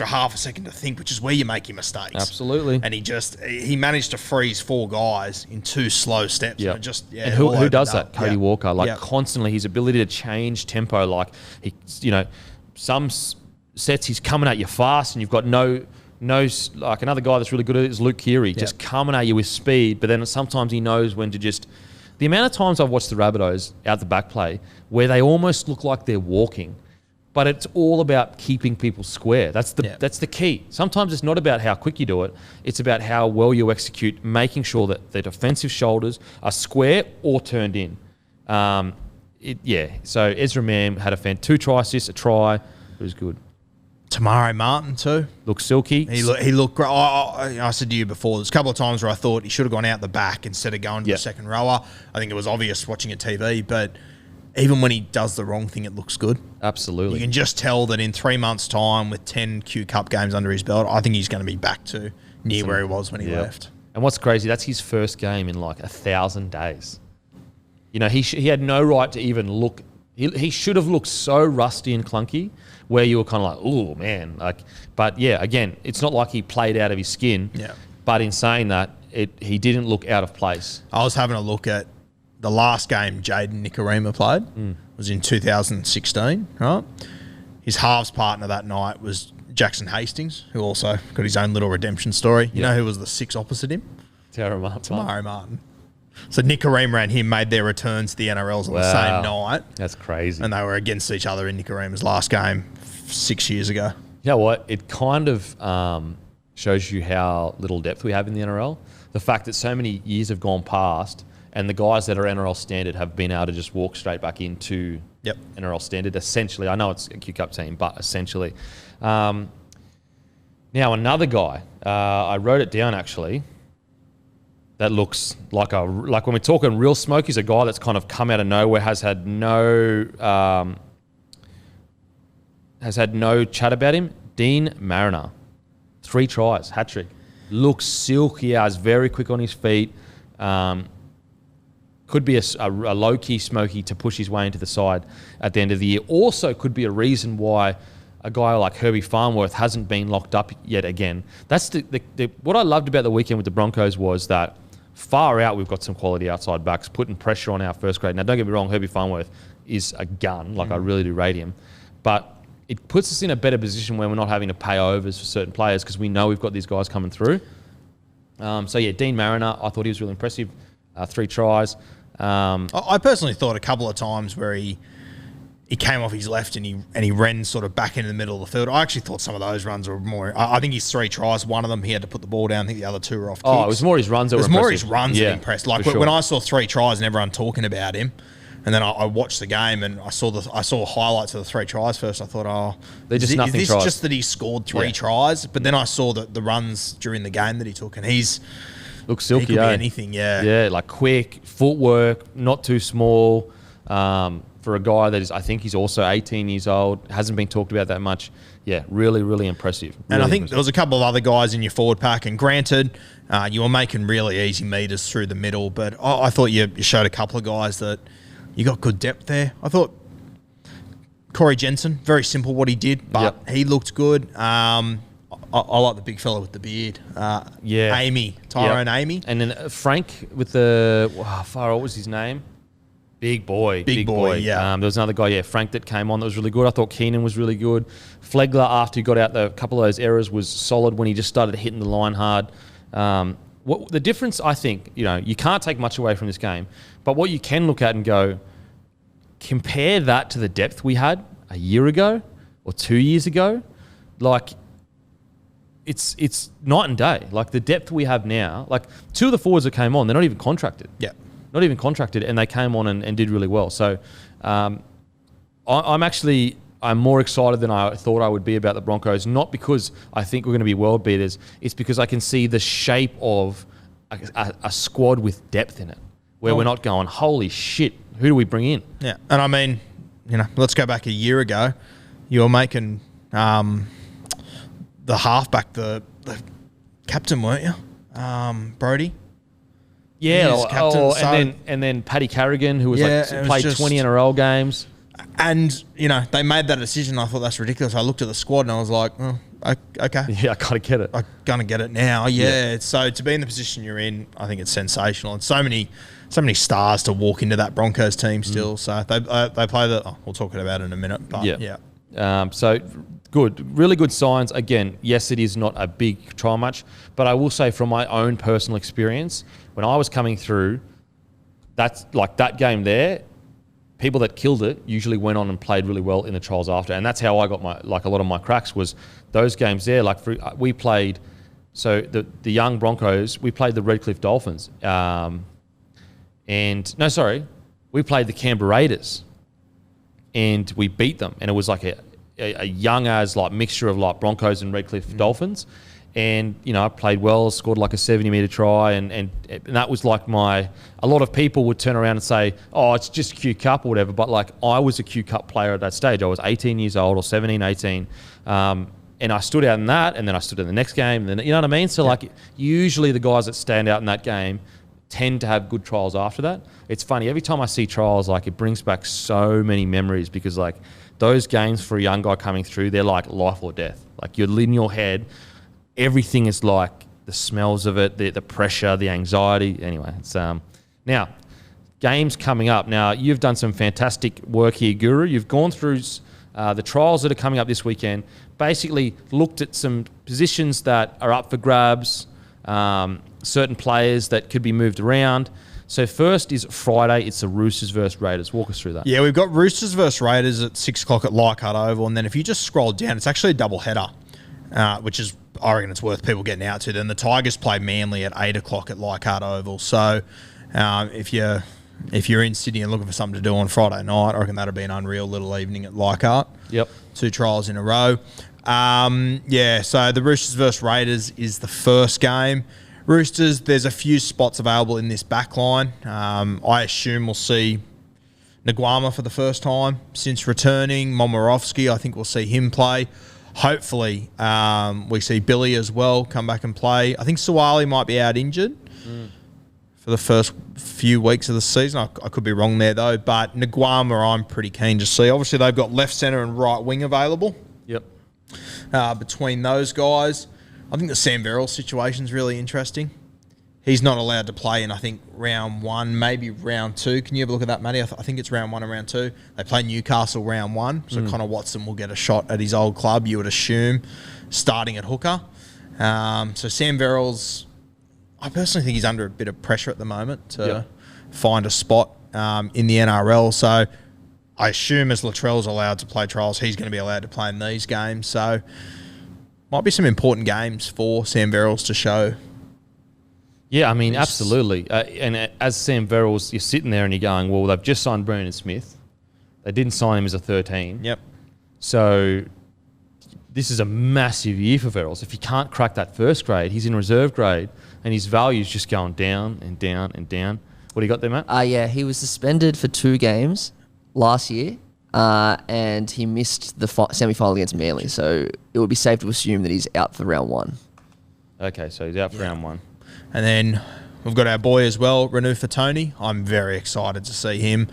S3: half a second to think, which is where you make your mistakes.
S2: Absolutely.
S3: And he managed to freeze 4 guys in 2 slow steps.
S2: Yep.
S3: And
S2: who does that? Cody Walker. Constantly, his ability to change tempo. Like some sets he's coming at you fast, and you've got no like another guy that's really good at it is Luke Keary, just coming at you with speed. But then sometimes he knows when to just. The amount of times I've watched the Rabbitohs out the back play where they almost look like they're walking. But it's all about keeping people square. That's the key. Sometimes it's not about how quick you do it. It's about how well you execute, making sure that the defensive shoulders are square or turned in. So Ezra Mam had 2 try assists, a try. It was good.
S3: Tamari Martin too.
S2: Looked silky.
S3: He looked great. I said to you before, there's a couple of times where I thought he should have gone out the back instead of going to the second rower. I think it was obvious watching a TV, but even when he does the wrong thing, it looks good.
S2: Absolutely.
S3: You can just tell that in 3 months' time with 10 Q Cup games under his belt, I think he's going to be back to near where he was when he left.
S2: And what's crazy, that's his first game in like 1,000 days. He had no right to even look. He should have looked so rusty and clunky where you were kind of like, oh, man. But, again, it's not like he played out of his skin.
S3: Yeah.
S2: But in saying that, he didn't look out of place.
S3: I was having a look at the last game Jaden Nikorima played was in 2016, right? His halves partner that night was Jackson Hastings, who also got his own little redemption story. You know who was the 6 opposite him? Tamari Martin. So Nikorima and him made their returns to the NRLs on the same night.
S2: That's crazy.
S3: And they were against each other in Nikorima's last game 6 years ago.
S2: You know what? It kind of shows you how little depth we have in the NRL. The fact that so many years have gone past and the guys that are NRL standard have been able to just walk straight back into NRL standard, essentially. I know it's a Q Cup team, but essentially. Now, another guy, I wrote it down actually, that looks like when we're talking real smoke, he's a guy that's kind of come out of nowhere, has had no chat about him. Dean Mariner, 3 tries, hat trick. Looks silky as, very quick on his feet. Could be a low-key smoky to push his way into the side at the end of the year. Also could be a reason why a guy like Herbie Farnworth hasn't been locked up yet again. That's what I loved about the weekend with the Broncos was that far out we've got some quality outside backs putting pressure on our first grade. Now, don't get me wrong, Herbie Farnworth is a gun. Like, I really do rate him. But it puts us in a better position where we're not having to pay overs for certain players because we know we've got these guys coming through. Dean Mariner, I thought he was really impressive. 3 tries.
S3: I personally thought a couple of times where he came off his left and he ran sort of back into the middle of the field. I actually thought some of those runs were more. I think his 3 tries, one of them he had to put the ball down. I think the other 2 were off kicks.
S2: It was more his runs that were impressive.
S3: It was more his runs that impressed. Like when I saw 3 tries and everyone talking about him, and then I watched the game and I saw highlights of the 3 tries first. I thought,
S2: they're just nothing
S3: is this
S2: tries.
S3: just that he scored 3 tries? But then I saw the runs during the game that he took, and
S2: looks silky.
S3: He could be anything,
S2: Yeah, like quick, footwork, not too small. For a guy that is, I think he's also 18 years old, hasn't been talked about that much. Yeah, really, really impressive.
S3: And I think there was a couple of other guys in your forward pack, and granted, you were making really easy meters through the middle, but I thought you showed a couple of guys that you got good depth there. I thought Corey Jensen, very simple what he did, but he looked good. I like the big fella with the beard. Tyrone Amy.
S2: And then Frank with the, what was his name? Big boy.
S3: Yeah.
S2: There was another guy, Frank, that came on that was really good. I thought Keenan was really good. Flegler, after he got out the couple of those errors, was solid when he just started hitting the line hard. What the difference, I think, you can't take much away from this game, but what you can look at and go, compare that to the depth we had a year ago or 2 years ago. Like, it's night and day. Like, the depth we have now, like 2 of the forwards that came on, they're not even contracted.
S3: Yeah.
S2: Not even contracted, and they came on and did really well. So I'm more excited than I thought I would be about the Broncos, not because I think we're going to be world beaters. It's because I can see the shape of a squad with depth in it, where we're not going, holy shit, who do we bring in?
S3: Yeah, and I mean, let's go back a year ago. You were making the halfback the captain, weren't you? Brody?
S2: Yeah, and then Paddy Carrigan, who was played 20 NRL games.
S3: And, they made that decision. I thought that's ridiculous. I looked at the squad and I was like, oh, okay.
S2: Yeah, I kind of get it.
S3: I'm going to get it now. Yeah. So to be in the position you're in, I think it's sensational. And so many stars to walk into that Broncos team still. So they play we'll talk about it in a minute. But
S2: so good, really good signs. Again, yes, it is not a big trial match, but I will say from my own personal experience, when I was coming through, that's like that game there, people that killed it usually went on and played really well in the trials after. And that's how I got a lot of my cracks was those games there. Like we played, so the young Broncos, we played the Redcliffe Dolphins. We played the Canberra Raiders and we beat them. And it was like a young as like mixture of like Broncos and Redcliffe Dolphins. And, I played well, scored like a 70-metre try. And that was like a lot of people would turn around and say, oh, it's just Q Cup or whatever. But like I was a Q Cup player at that stage. I was 18 years old or 17, 18. And I stood out in that. And then I stood in the next game. And then, you know what I mean? So like usually the guys that stand out in that game tend to have good trials after that. It's funny. Every time I see trials, like it brings back so many memories because like those games for a young guy coming through, they're like life or death. Like you're in your head. Everything is like the smells of it, the pressure, the anxiety. Anyway, it's now games coming up. Now, you've done some fantastic work here, Guru. You've gone through the trials that are coming up this weekend, basically looked at some positions that are up for grabs, certain players that could be moved around. So first is Friday. It's the Roosters versus Raiders. Walk us through that.
S3: Yeah, we've got Roosters versus Raiders at 6 o'clock at Leichhardt Oval. And then if you just scroll down, it's actually a double header, which is, I reckon it's worth people getting out to. Then the Tigers play Manly at 8 o'clock at Leichhardt Oval. So if you're in Sydney and looking for something to do on Friday night, I reckon that'd be an unreal little evening at Leichhardt.
S2: Yep.
S3: 2 trials in a row. So the Roosters versus Raiders is the first game. Roosters, there's a few spots available in this back line. I assume we'll see Nikorima for the first time since returning. Momirovski, I think we'll see him play. Hopefully, we see Billy as well come back and play. I think Suwali might be out injured for the first few weeks of the season. I could be wrong there, though. But Nikorima, I'm pretty keen to see. Obviously, they've got left, centre and right wing available.
S2: Yep.
S3: Between those guys, I think the Sam Verrill situation is really interesting. He's not allowed to play in, I think, round 1, maybe round 2. Can you have a look at that, Matty? I think it's round 1 and round 2. They play Newcastle round 1, so Connor Watson will get a shot at his old club, you would assume, starting at hooker. So Sam Verrill's, I personally think he's under a bit of pressure at the moment to find a spot in the NRL. So I assume as Latrell's allowed to play trials, he's going to be allowed to play in these games. So might be some important games for Sam Verrills to show.
S2: Yeah, I mean, absolutely. And as Sam Verrills, you're sitting there and you're going, well, they've just signed Brendan Smith. They didn't sign him as a 13.
S3: Yep.
S2: So this is a massive year for Verrills. If he can't crack that first grade, he's in reserve grade, and his value's just going down and down and down. What do you got there, Matt?
S1: Yeah, he was suspended for 2 games last year, and he missed the semi-final against Manly. So it would be safe to assume that he's out for round 1.
S2: Okay, so he's out for round 1.
S3: And then we've got our boy as well, Renu Fatoni. I'm very excited to see him.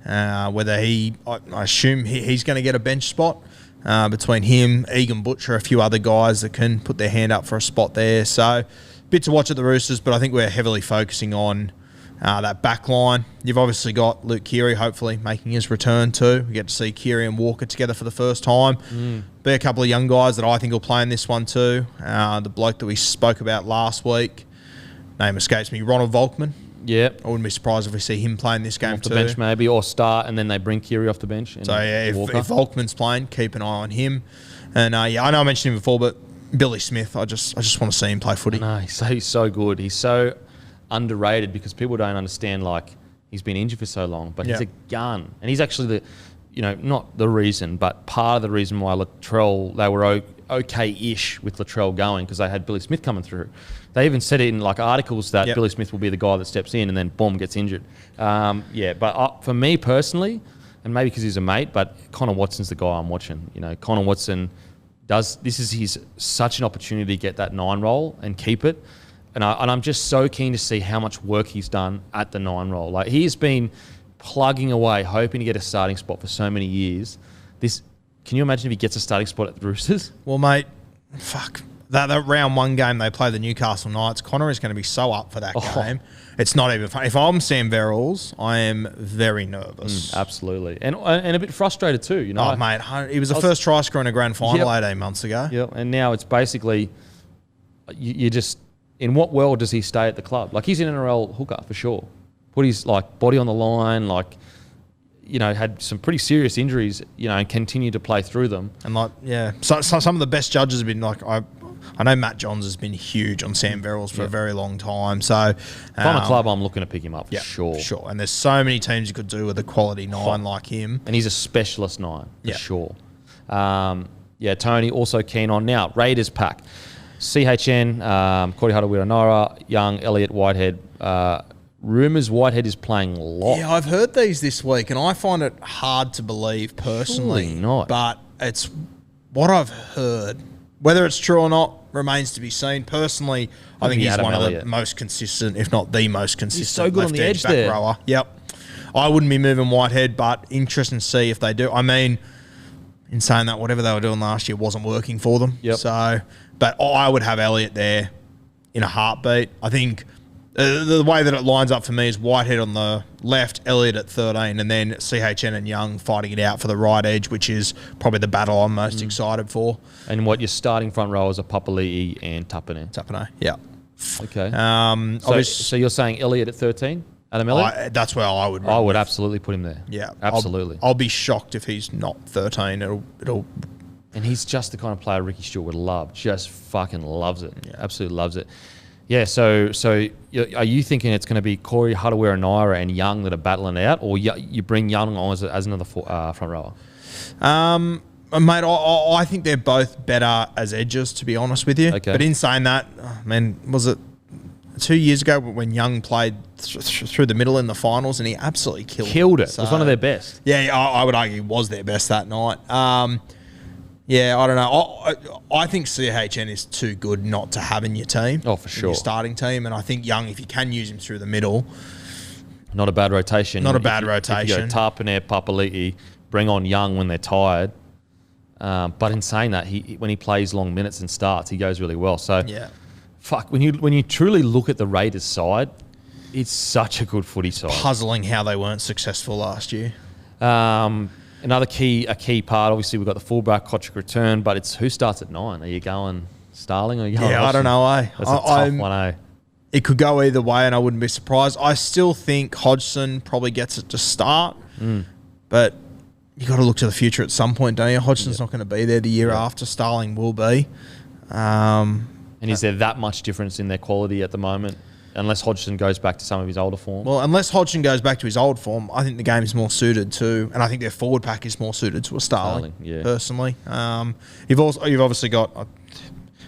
S3: Whether I assume he's going to get a bench spot between him, Egan Butcher, a few other guys that can put their hand up for a spot there. So, bit to watch at the Roosters, but I think we're heavily focusing on that back line. You've obviously got Luke Keary, hopefully, making his return too. We get to see Keary and Walker together for the first time. Be a couple of young guys that I think will play in this one too. The bloke that we spoke about last week, name escapes me, Ronald Volkman.
S2: Yeah.
S3: I wouldn't be surprised if we see him playing this game
S2: off the
S3: too.
S2: bench maybe, or start, and then they bring Keary off the bench.
S3: So, yeah, if Volkman's playing, keep an eye on him. And, I know I mentioned him before, but Billy Smith, I just want to see him play footy.
S2: No, he's so good. He's so underrated because people don't understand, like, he's been injured for so long, but he's a gun. And he's actually not the reason, but part of the reason why Latrell, they were okay-ish with Latrell going, because they had Billy Smith coming through. They even said it in like articles that Billy Smith will be the guy that steps in and then boom, gets injured. But for me personally, and maybe because he's a mate, but Connor Watson's the guy I'm watching. Connor Watson this is such an opportunity to get that 9 role and keep it. And I'm just so keen to see how much work he's done at the 9 role. Like, he's been plugging away, hoping to get a starting spot for so many years. Can you imagine if he gets a starting spot at the Roosters?
S3: Well, mate, fuck. That round 1 game they play the Newcastle Knights, Connor is going to be so up for that game. It's not even fun. If I'm Sam Verrills, I am very nervous.
S2: Absolutely. And a bit frustrated too,
S3: Oh, mate, he was the first try scorer in a grand final 18 months ago.
S2: Yeah, and now it's basically, you just, in what world does he stay at the club? Like, he's an NRL hooker for sure. Put his body on the line, had some pretty serious injuries, and continued to play through them. And
S3: so some of the best judges have been I know Matt Johns has been huge on Sam Verrills for a very long time. So
S2: if I'm a club, I'm looking to pick him up for sure.
S3: Sure. And there's so many teams you could do with a quality 9 like him.
S2: And he's a specialist 9 for sure. Tony also keen on now. Raiders pack. CHN, Corey Hata-Wiranara, Young, Elliott, Whitehead. Rumours Whitehead is playing a lot.
S3: Yeah, I've heard these this week, and I find it hard to believe personally.
S2: Surely not.
S3: But it's what I've heard. Whether it's true or not remains to be seen. Personally, I think he's one of the most consistent, if not the most consistent.
S2: He's so good on the edge there.
S3: Rower. Yep. I wouldn't be moving Whitehead, but interesting to see if they do. I mean, in saying that, whatever they were doing last year wasn't working for them.
S2: Yep.
S3: So, but I would have Elliott there in a heartbeat. I think The way that it lines up for me is Whitehead on the left, Elliott at 13, and then CHN and Young fighting it out for the right edge, which is probably the battle I'm most excited for.
S2: And what your starting front rowers are Papali'i and Tapine.
S3: Tapine, yeah.
S2: Okay. So you're saying Elliott at 13? Adam Elliott?
S3: That's where I would.
S2: I would absolutely put him there.
S3: Yeah,
S2: absolutely.
S3: I'll be shocked if he's not 13. It'll.
S2: And he's just the kind of player Ricky Stewart would love. Just fucking loves it.
S3: Yeah.
S2: Absolutely loves it. Yeah. So are you thinking it's going to be Corey, Hardaware, and Naira and Young that are battling it out, or you bring Young on as another front rower?
S3: Mate, I think they're both better as edges, to be honest with you.
S2: Okay.
S3: But in saying that, was it 2 years ago when Young played through the middle in the finals and he absolutely killed it.
S2: So, it was one of their best.
S3: Yeah, I would argue was their best that night. Yeah, I don't know. I think CHN is too good not to have in your team.
S2: Oh, for sure.
S3: Your starting team. And I think Young, if you can use him through the middle.
S2: Not a bad rotation.
S3: Not a bad rotation.
S2: If you go Tapine, Papali'i, bring on Young when they're tired. But in saying that, when he plays long minutes and starts, he goes really well. So,
S3: yeah.
S2: Fuck, when you truly look at the Raiders side, it's such a good footy side.
S3: Puzzling how they weren't successful last year.
S2: Another key part, obviously we've got the fullback, Kotrick return, but it's who starts at 9? Are you going Starling or are you going
S3: I don't know, eh?
S2: That's a tough one, eh?
S3: It could go either way and I wouldn't be surprised. I still think Hodgson probably gets it to start, but you got to look to the future at some point, don't you? Hodgson's not going to be there the year after. Starling will be.
S2: And is there that much difference in their quality at the moment? Unless Hodgson goes back to some of his older form.
S3: Well, unless Hodgson goes back to his old form, I think the game is more suited to, and I think their forward pack is more suited to a Starling. Personally. You've obviously got, I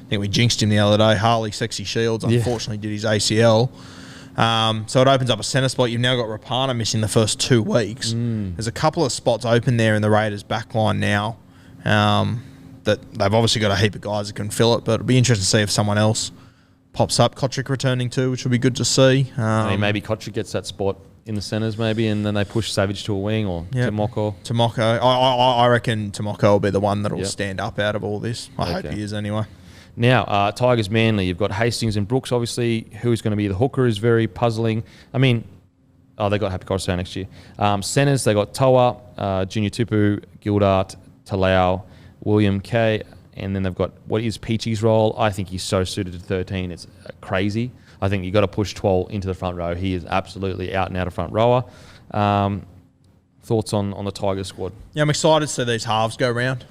S3: think we jinxed him the other day, Harley Sexy Shields, unfortunately did his ACL. So it opens up a centre spot. You've now got Rapana missing the first 2 weeks. There's a couple of spots open there in the Raiders back line now that they've obviously got a heap of guys that can fill it, but it'll be interesting to see if someone else pops up. Kotrick returning too, which will be good to see.
S2: Maybe Kotrick gets that spot in the centres maybe, and then they push Savage to a wing or Tomoko.
S3: I reckon Tomoko will be the one that will stand up out of all this. I hope he is anyway.
S2: Now, Tigers Manly, you've got Hastings and Brooks, obviously. Who's going to be the hooker is very puzzling. I mean, they got Happy Coruscant next year. Centres, they got Toa, Junior Tupu, Gildart, Talau, William K, and then they've got what is Peachy's role. I think he's so suited to 13. It's crazy. I think you've got to push 12 into the front row. He is absolutely out and out of front rower. Thoughts on the Tigers squad? Yeah,
S3: I'm excited to see these halves go round.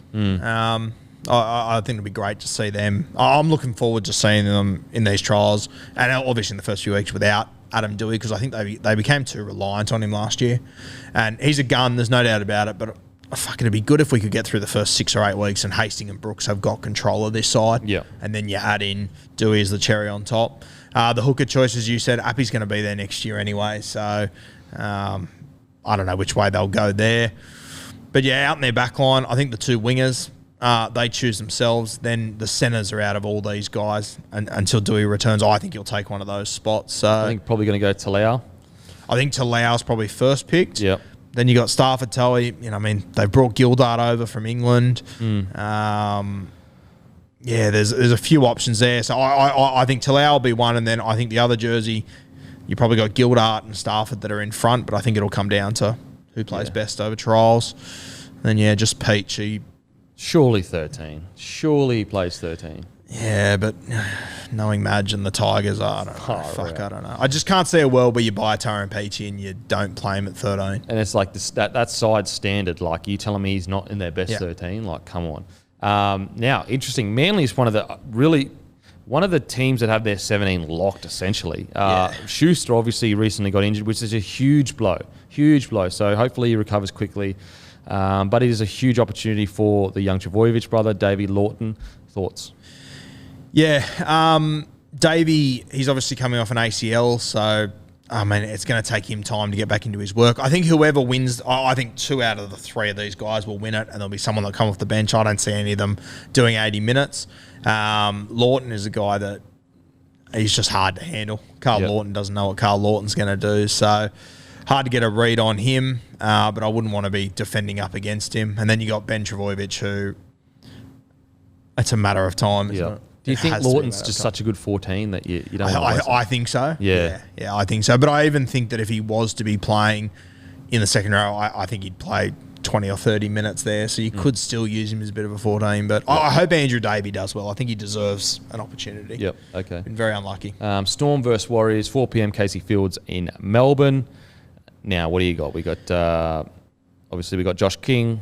S3: I think it'll be great to see them. I'm looking forward to seeing them in these trials, and obviously in the first few weeks without Adam Dewey, because I think they became too reliant on him last year. And he's a gun, there's no doubt about it, but fuck, it'd be good if we could get through the first 6 or 8 weeks and Hastings and Brooks have got control of this side.
S2: Yeah.
S3: And then you add in Dewey as the cherry on top. The hooker choice, as you said, Appy's going to be there next year anyway, so I don't know which way they'll go there. But yeah, out in their back line, I think the 2 wingers, they choose themselves. Then the centres are out of all these guys until Dewey returns. I think he'll take one of those spots. So
S2: I think probably going to go Talau.
S3: I think Talau's probably first picked.
S2: Yep.
S3: Then you got Stafford Towie. They brought Gildart over from England. There's a few options there. So I think Talau will be one, and then I think the other jersey, you probably got Gildart and Stafford that are in front, but I think it'll come down to who plays best over trials. And then just Peachy.
S2: Surely 13. Surely he plays 13.
S3: Yeah, but knowing Madge and the Tigers, I don't know. I don't know. I just can't see a world where you buy Tyrone Peachy and you don't play him at 13.
S2: And it's like that side standard. Like, you telling me he's not in their best 13? Like, come on. Now, interesting. Manly is one of the teams that have their 17 locked, essentially. Schuster obviously recently got injured, which is a huge blow. Huge blow. So hopefully he recovers quickly. But it is a huge opportunity for the young Trbojevic brother, Davey Lawton. Thoughts?
S3: Yeah, Davey, he's obviously coming off an ACL, so it's going to take him time to get back into his work. I think whoever wins, I think 2 out of the 3 of these guys will win it, and there'll be someone that'll come off the bench. I don't see any of them doing 80 minutes. Lawton is a guy that he's just hard to handle. Carl Lawton doesn't know what Carl Lawton's going to do, so hard to get a read on him, but I wouldn't want to be defending up against him. And then you got Ben Trbojevic, who it's a matter of time, isn't it?
S2: Do you think Lawton's just such a good 14 that you don't want to
S3: I think so.
S2: Yeah,
S3: I think so. But I even think that if he was to be playing in the second row, I think he'd play 20 or 30 minutes there. So you could still use him as a bit of a 14. But I hope Andrew Davey does well. I think he deserves an opportunity.
S2: Yep, okay.
S3: Been very unlucky.
S2: Storm versus Warriors, 4 p.m. Casey Fields in Melbourne. Now, what do you got? We got, obviously, we got Josh King,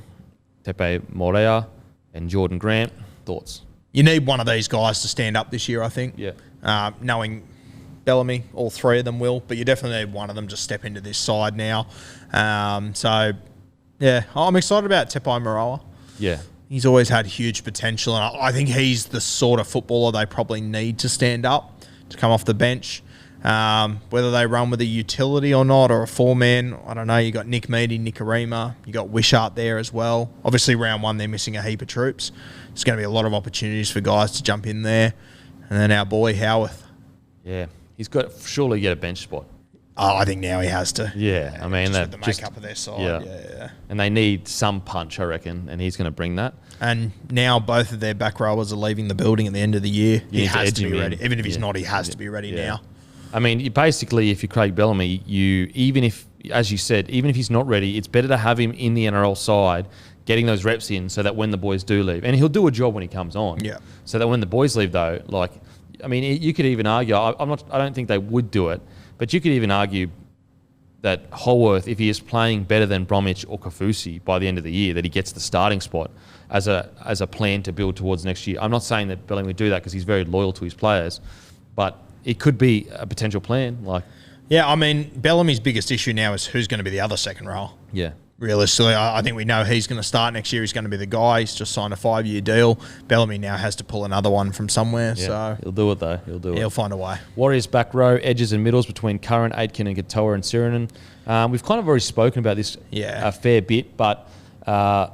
S2: Tepe Morea, and Jordan Grant. Thoughts?
S3: You need one of these guys to stand up this year, I think.
S2: Yeah.
S3: Knowing Bellamy, all three of them will, but you definitely need one of them to step into this side now. So, yeah, I'm excited about Tepai Moeroa.
S2: Yeah.
S3: He's always had huge potential, and I think he's the sort of footballer they probably need to stand up, to come off the bench. Whether they run with a utility or not, or a 4-man, I don't know. You got Nick Meady, Nikorima, you got Wishart there as well. Obviously, round one, they're missing a heap of troops. There's going to be a lot of opportunities for guys to jump in there. And then our boy, Howarth.
S2: Yeah. He's got surely get a bench spot.
S3: Oh, I think now he has to.
S2: Yeah. I mean,
S3: just with the makeup of their side. Yeah.
S2: And they need some punch, I reckon, and he's going to bring that.
S3: And now both of their back rowers are leaving the building at the end of the year. He has to be ready. Even if he's not, he has to be ready now.
S2: I mean, you basically, if you're Craig Bellamy, even if, as you said, even if he's not ready, it's better to have him in the NRL side, getting those reps in, so that when the boys do leave, and he'll do a job when he comes on.
S3: Yeah.
S2: So that when the boys leave, though, like, I mean, you could even argue. I don't think they would do it, but you could even argue that Holworth, if he is playing better than Bromwich or Kafusi by the end of the year, that he gets the starting spot as a plan to build towards next year. I'm not saying that Bellamy would do that because he's very loyal to his players, but it could be a potential plan.
S3: Yeah, I mean, Bellamy's biggest issue now is who's going to be the other second row.
S2: Yeah.
S3: Realistically, I think we know he's going to start next year. He's going to be the guy. He's just signed a 5-year deal. Bellamy now has to pull another one from somewhere.
S2: Yeah,
S3: so
S2: he'll do it, though. He'll
S3: find a way.
S2: Warriors back row, edges and middles between Curran, Aitken and Katoa and Sirinen. We've kind of already spoken about this a fair bit, but I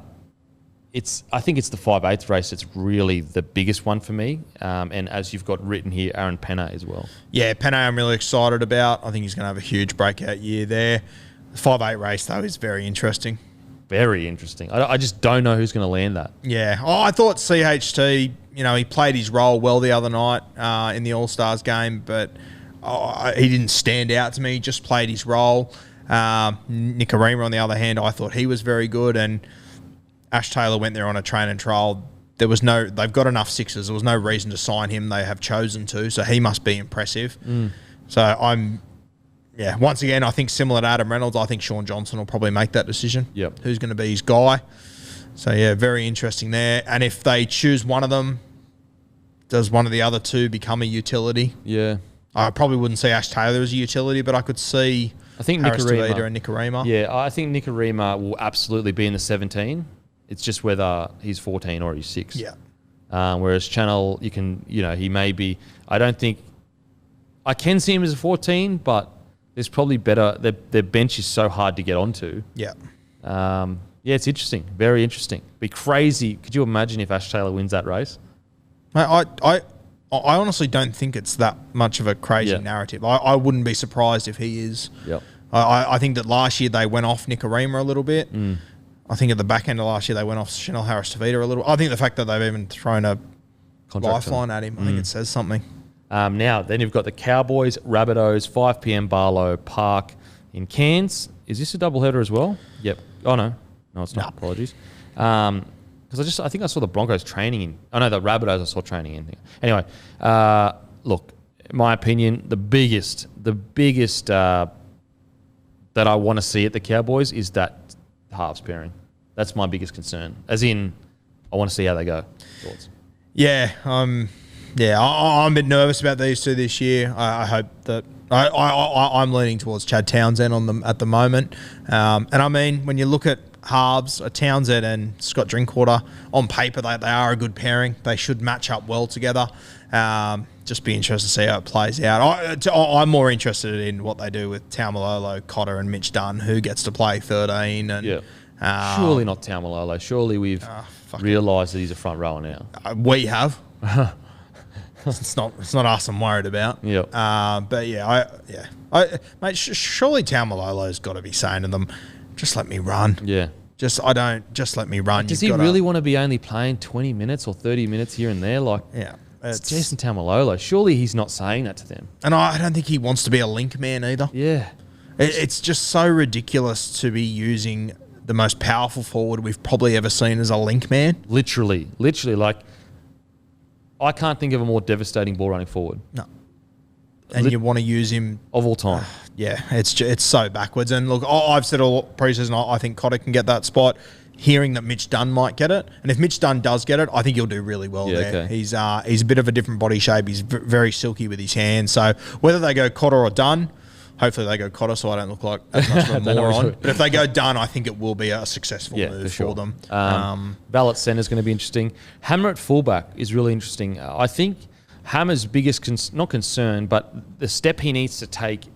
S2: think it's the 5/8 race that's really the biggest one for me. And as you've got written here, Aaron Penner as well. Yeah,
S3: Penner I'm really excited about. I think he's going to have a huge breakout year there. The 5/8 race, though, is very interesting.
S2: Very interesting. I just don't know who's going to land that.
S3: Yeah. I thought CHT, he played his role well the other night in the All-Stars game, but he didn't stand out to me. He just played his role. Nikorima, on the other hand, I thought he was very good, and Ash Taylor went there on a train and trial. They've got enough sixes. There was no reason to sign him. They have chosen to, so he must be impressive. So once again, I think similar to Adam Reynolds, I think Sean Johnson will probably make that decision.
S2: Yep.
S3: Who's going to be his guy. So, very interesting there. And if they choose one of them, does one of the other two become a utility?
S2: Yeah.
S3: I probably wouldn't see Ash Taylor as a utility, but I could see Harris Tavita and Nikorima.
S2: Yeah, I think Nikorima will absolutely be in the 17. It's just whether he's 14 or he's 6.
S3: Yeah.
S2: Whereas Channel, you can, he may be. I can see him as a 14, but there's probably better. Their bench is so hard to get onto.
S3: Yeah.
S2: It's interesting. Very interesting. Be crazy. Could you imagine if Ash Taylor wins that race?
S3: I honestly don't think it's that much of a crazy narrative. I wouldn't be surprised if he is.
S2: Yep.
S3: I think that last year they went off Nikorima a little bit. I think at the back end of last year they went off Chanel Harris Tavita a little. I think the fact that they've even thrown a lifeline at him, I think it says something.
S2: Now, then you've got the Cowboys, Rabbitohs, 5 p.m. Barlow Park in Cairns. Is this a doubleheader as well? Yep. Oh, no. No, it's not. No. Apologies. Because I think I saw the Broncos training in. Oh, no, the Rabbitohs I saw training in. Anyway, look, in my opinion, the biggest that I want to see at the Cowboys is that halves pairing. That's my biggest concern. As in, I want to see how they go. Thoughts?
S3: Yeah, I'm a bit nervous about these two this year. I hope that I'm leaning towards Chad Townsend on them at the moment. And I mean, when you look at halves, Townsend and Scott Drinkwater, on paper they are a good pairing. They should match up well together. Just be interested to see how it plays out. I'm more interested in what they do with Taumalolo, Cotter, and Mitch Dunn, who gets to play 13. And
S2: surely not Taumalolo. Surely we've realised that he's a front rower now.
S3: We have. It's not us I'm worried about.
S2: Yep.
S3: Mate, surely Taumalolo's got to be saying to them, just let me run.
S2: Yeah.
S3: Just let me run.
S2: Does he really want to be only playing 20 minutes or 30 minutes here and there? It's Jason Taumalolo. Surely he's not saying that to them.
S3: And I don't think he wants to be a link man either.
S2: Yeah.
S3: It's just so ridiculous to be using the most powerful forward we've probably ever seen as a link man.
S2: Literally. Like, I can't think of a more devastating ball running forward.
S3: No. And you want to use him
S2: of all time.
S3: Yeah, it's so backwards. And look, I've said all pre-season, I think Cotter can get that spot. Hearing that Mitch Dunn might get it, and if Mitch Dunn does get it, I think he'll do really well there. Okay. He's a bit of a different body shape. He's very silky with his hands. So whether they go Cotter or Dunn, hopefully they go Cotter, so I don't look like as much of a moron. But if they go Dunn, I think it will be a successful move for them.
S2: Ballot centre is going to be interesting. Hammer at fullback is really interesting. I think Hammer's biggest not concern, but the step he needs to take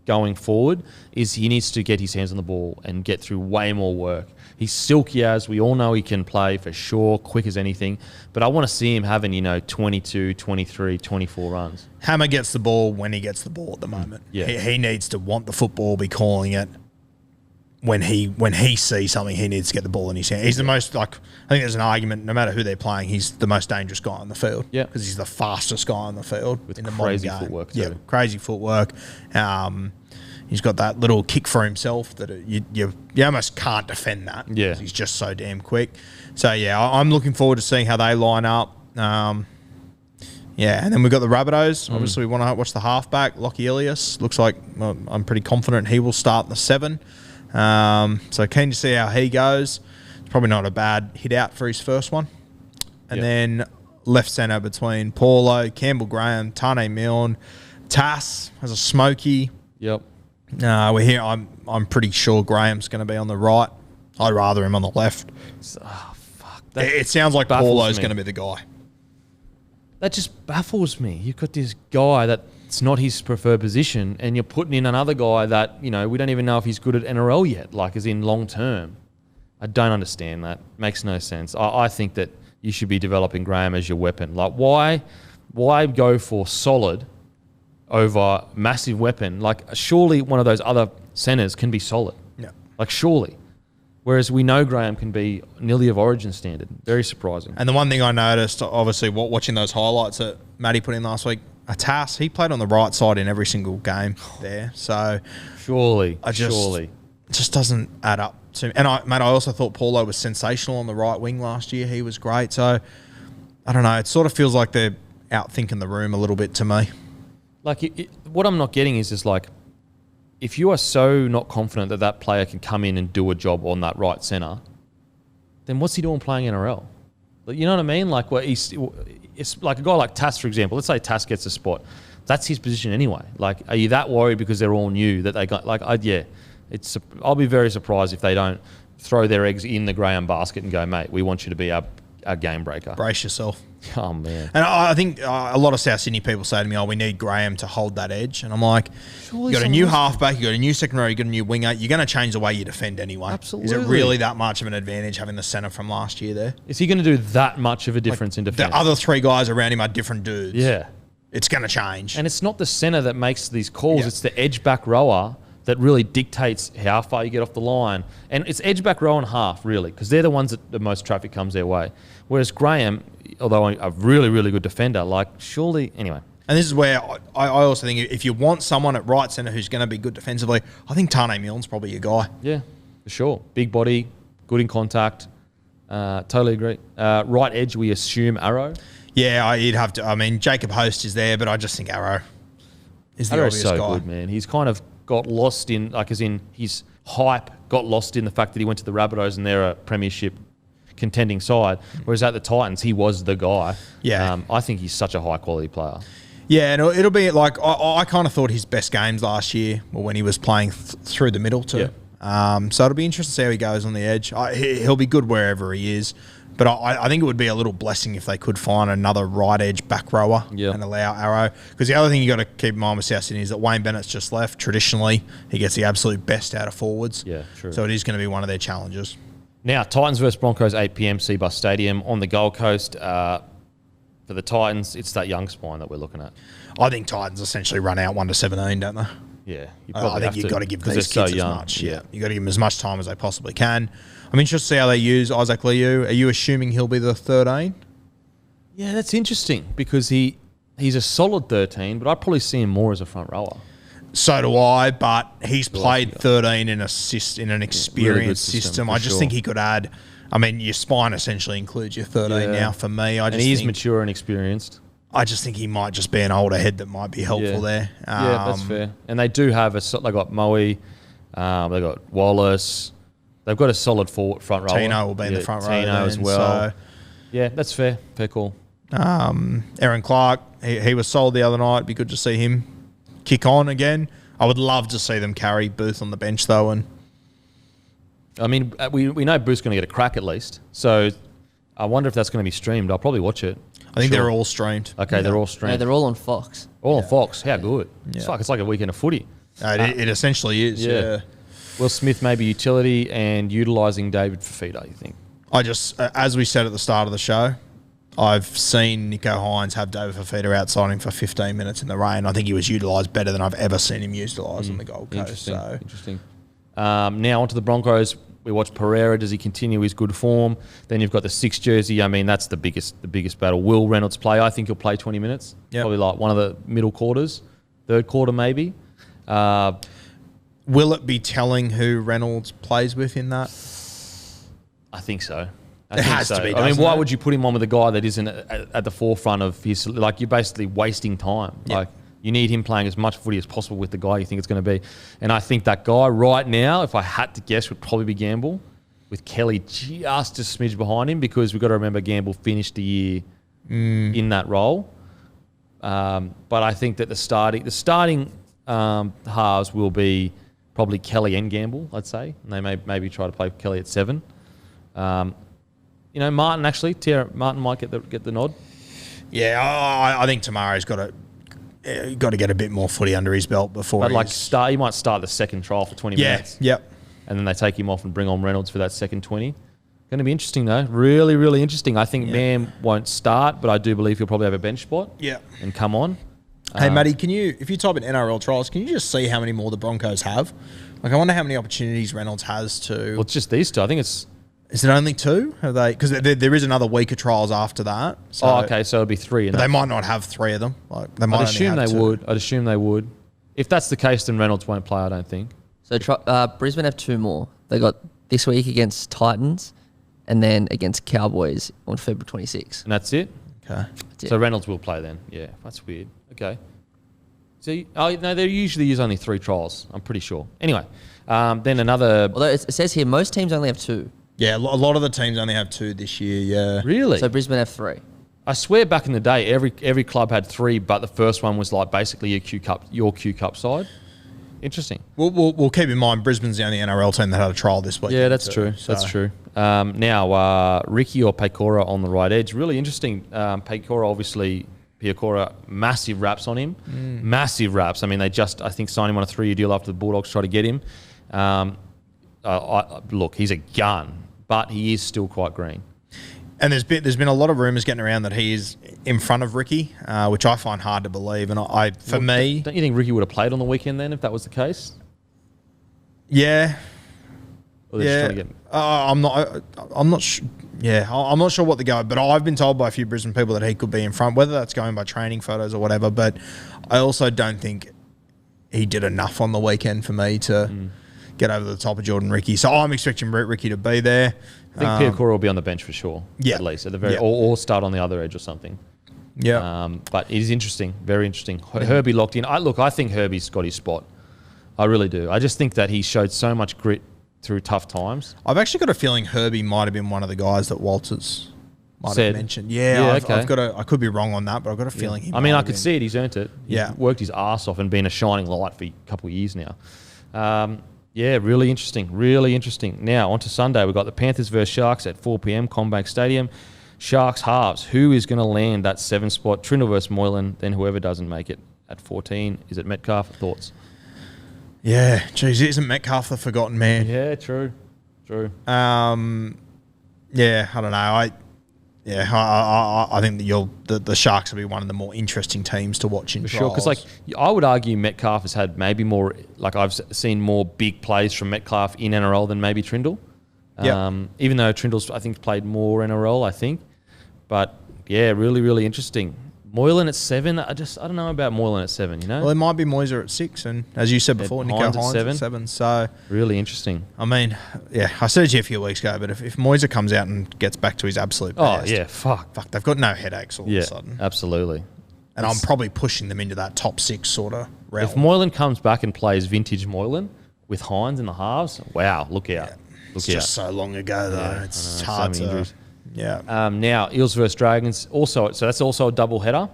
S2: going forward is he needs to get his hands on the ball and get through way more work. He's silky as we all know he can play for sure, quick as anything. But I want to see him having, 22, 23, 24 runs.
S3: Hammer gets the ball when he gets the ball at the moment. Yeah. He needs to want the football, be calling it. When he sees something, he needs to get the ball in his hand. He's the most, I think there's an argument, no matter who they're playing, he's the most dangerous guy on the field.
S2: Yeah.
S3: Because he's the fastest guy on the field.
S2: With
S3: in the
S2: crazy
S3: modern game.
S2: Footwork too.
S3: Yeah, crazy footwork. He's got that little kick for himself that you almost can't defend that.
S2: Yeah.
S3: He's just so damn quick. So, I'm looking forward to seeing how they line up. And then we've got the Rabbitohs. Obviously, we want to watch the halfback, Lockie Elias. Looks like I'm pretty confident he will start in the 7. So keen to see how he goes. It's probably not a bad hit out for his first one. And then left centre between Paulo, Campbell Graham, Tane Milne, Tass has a smoky.
S2: Yep.
S3: We're here. I'm pretty sure Graham's going to be on the right. I'd rather him on the left.
S2: Fuck.
S3: It sounds like Paulo's going to be the guy.
S2: That just baffles me. You've got this guy that's not his preferred position, and you're putting in another guy that, we don't even know if he's good at NRL yet, like as in long term. I don't understand that. Makes no sense. I think that you should be developing Graham as your weapon. Like, why go for solid over massive weapon? Like, surely one of those other centres can be solid.
S3: Yeah.
S2: Like, surely. Whereas we know Graham can be nearly of origin standard. Very surprising.
S3: And the one thing I noticed, obviously, watching those highlights that Matty put in last week, Tass, he played on the right side in every single game there. So
S2: surely.
S3: It just doesn't add up to me. And I also thought Paulo was sensational on the right wing last year. He was great. So I don't know. It sort of feels like they're outthinking the room a little bit to me.
S2: Like, what I'm not getting is just like, if you are so not confident that player can come in and do a job on that right centre, then what's he doing playing NRL? Like, you know what I mean? Like, it's like a guy like Tass, for example. Let's say Tass gets a spot. That's his position anyway. Like, are you that worried because they're all new that they got, I'll be very surprised if they don't throw their eggs in the Graham basket and go, mate, we want you to be our game breaker.
S3: Brace yourself.
S2: Oh, man.
S3: And I think a lot of South Sydney people say to me, we need Graham to hold that edge. And I'm like, you got a new halfback, you got a new second row, you got a new winger. You're going to change the way you defend anyway.
S2: Absolutely.
S3: Is it really that much of an advantage having the centre from last year there?
S2: Is he going to do that much of a difference in defence?
S3: The other 3 guys around him are different dudes.
S2: Yeah.
S3: It's going to change.
S2: And it's not the centre that makes these calls. Yeah. It's the edge back rower that really dictates how far you get off the line. And it's edge back row and half, really, because they're the ones that the most traffic comes their way. Whereas Graham, although a really, really good defender, surely, anyway.
S3: And this is where I also think if you want someone at right centre who's going to be good defensively, I think Tane Milne's probably your guy.
S2: Yeah, for sure. Big body, good in contact. Totally agree. Right edge, we assume Arrow.
S3: Yeah, you'd have to. I mean, Jacob Host is there, but I just think Arrow is the obvious guy. Arrow's so good,
S2: man. He's kind of got lost in, his hype got lost in the fact that he went to the Rabbitohs and they're a premiership contending side, whereas at the Titans, he was the guy.
S3: Yeah.
S2: I think he's such a high-quality player.
S3: Yeah, and it'll be like, I kind of thought his best games last year were when he was playing through the middle too. Yeah. So it'll be interesting to see how he goes on the edge. He'll be good wherever he is. But I think it would be a little blessing if they could find another right edge back rower and allow Arrow. Because the other thing you got to keep in mind with South Sydney is that Wayne Bennett's just left. Traditionally, he gets the absolute best out of forwards.
S2: Yeah, true.
S3: So it is going to be one of their challenges.
S2: Now, Titans versus Broncos, 8 p.m, Seabus Stadium on the Gold Coast. For the Titans, it's that young spine that we're looking at.
S3: I think Titans essentially run out 1-17, don't they?
S2: Yeah.
S3: I think you've got to give these kids as much. Yeah. You've got to give them as much time as they possibly can. I'm interested to see how they use Isaac Liu. Are you assuming he'll be the 13?
S2: Yeah, that's interesting because he's a solid 13, but I'd probably see him more as a front rower.
S3: So do I, but he's played 13 in an experienced system. I just think he could add. I mean, your spine essentially includes your 13 now for me. And
S2: he's mature and experienced.
S3: I just think he might just be an older head that might be helpful there.
S2: Yeah, that's fair. And they do have they got Moe, they got Wallace. They've got a solid front rower.
S3: Tino will be in the front row.
S2: Tino as well. So. Yeah, that's fair. Fair call.
S3: Aaron Clark, he was solid the other night. It'd be good to see him kick on again. I would love to see them carry Booth on the bench though. And
S2: I mean, we know Booth's going to get a crack at least. So I wonder if that's going to be streamed. I'll probably watch it.
S3: I think they're all streamed.
S2: Okay, they're all streamed.
S1: No, they're all on Fox.
S2: All on Fox. How good. Yeah. It's like a weekend of footy.
S3: It essentially is, yeah.
S2: Will Smith maybe utility and utilising David Fafita, you think?
S3: I just, as we said at the start of the show, I've seen Nico Hynes have David Fafita outside him for 15 minutes in the rain. I think he was utilised better than I've ever seen him utilised on the Gold Coast.
S2: Interesting. Now onto the Broncos. We watch Pereira. Does he continue his good form? Then you've got the 6 jersey. I mean, that's the biggest battle. Will Reynolds play? I think he'll play 20 minutes. Yep. Probably like one of the middle quarters, third quarter maybe.
S3: Will it be telling who Reynolds plays with in that?
S2: I think so.
S3: It has to be.
S2: I mean, why would you put him on with a guy that isn't at the forefront of his? Like, you're basically wasting time. Yep. Like, you need him playing as much footy as possible with the guy you think it's going to be. And I think that guy right now, if I had to guess, would probably be Gamble, with Kelly just a smidge behind him, because we've got to remember Gamble finished the year in that role. But I think that the starting halves will be probably Kelly and Gamble, I'd say. And they may maybe try to play Kelly at 7. Martin might get the nod.
S3: Yeah, I think tomorrow's got to get a bit more footy under his belt before.
S2: But he might start the second trial for 20 minutes.
S3: Yep.
S2: And then they take him off and bring on Reynolds for that second 20. Going to be interesting though. Really, really interesting. I think Mam won't start, but I do believe he'll probably have a bench spot.
S3: Yeah.
S2: And come on.
S3: Hey, Matty, if you type in NRL trials, can you just see how many more the Broncos have? Like, I wonder how many opportunities Reynolds has to.
S2: Well, it's just these two. I think it's.
S3: Is it only 2? Are they? Because there is another week of trials after that. So,
S2: okay, so it'll be 3.
S3: But they might not have 3 of them. Like, they might.
S2: I'd assume they would. If that's the case, then Reynolds won't play, I don't think. So
S1: Brisbane have 2 more. They got this week against Titans, and then against Cowboys on February 26th.
S2: And that's it?
S3: Okay.
S2: So Reynolds will play then. Yeah, that's weird. Okay. See, they usually use only 3 trials, I'm pretty sure. Anyway, then another.
S1: Although it says here most teams only have 2.
S3: Yeah, a lot of the teams only have 2 this year. Yeah.
S2: Really?
S1: So Brisbane have 3.
S2: I swear, back in the day, every club had 3, but the first one was like basically your Q Cup side. Interesting.
S3: We'll keep in mind Brisbane's the only NRL team that had a trial this week.
S2: Yeah, that's true. So. That's true. Now, Ricky or Pecora on the right edge. Really interesting. Pecora, obviously, massive raps on him. Massive raps. I mean, they just, I think, signed him on a 3-year deal after the Bulldogs tried to get him. Look, he's a gun, but he is still quite green.
S3: And there's been a lot of rumours getting around that he is in front of Ricky, which I find hard to believe. And don't you
S2: think Ricky would have played on the weekend then if that was the case?
S3: Yeah.
S2: Or they're just trying to get...
S3: I'm not sure. Yeah, I'm not sure what the go, but I've been told by a few Brisbane people that he could be in front, whether that's going by training photos or whatever. But I also don't think he did enough on the weekend for me to get over the top of Jordan Ricky. So I'm expecting Ricky to be there.
S2: I think Piakura will be on the bench for sure. Yeah, at least at the very, or start on the other edge or something.
S3: Yeah,
S2: but it is interesting, very interesting. Herbie locked in. I think Herbie's got his spot. I really do. I just think that he showed so much grit through tough times.
S3: I've actually got a feeling Herbie might have been one of the guys that Walters might have mentioned. Yeah, I've got I could be wrong on that, but I've got a feeling he.
S2: I could see it. He's earned it. He's worked his ass off and been a shining light for a couple of years now. Yeah, really interesting. Really interesting. Now, on to Sunday. We've got the Panthers versus Sharks at 4 p.m, Combank Stadium. Sharks halves. Who is going to land that 7 spot? Trindall versus Moylan. Then whoever doesn't make it at 14. Is it Metcalf? Thoughts?
S3: Yeah. Geez, isn't Metcalf the forgotten man?
S2: Yeah, true.
S3: Yeah, I don't know. I think that the Sharks will be one of the more interesting teams to watch in
S2: for
S3: trials.
S2: sure. Because I would argue Metcalf has had maybe more. I've seen more big plays from Metcalf in NRL than maybe Trindall. Even though Trindall's I think played more NRL, but Yeah, really, really interesting. Moylan at 7. I don't know about Moylan at 7, you know?
S3: Well, it might be Moyser at 6, and as you said before, Nico Hynes at 7. So
S2: really interesting.
S3: I mean, yeah, I said it to you a few weeks ago, but if Moyser comes out and gets back to his absolute best,
S2: fuck,
S3: they've got no headaches all of a sudden.
S2: Absolutely.
S3: And I'm probably pushing them into that top 6 sort of realm.
S2: If Moylan comes back and plays vintage Moylan with Hynes in the halves, wow, look out.
S3: It's just so long ago, though.
S2: Yeah,
S3: it's hard to...
S2: Injuries.
S3: Yeah.
S2: Now, Eels versus Dragons, so that's also a double header.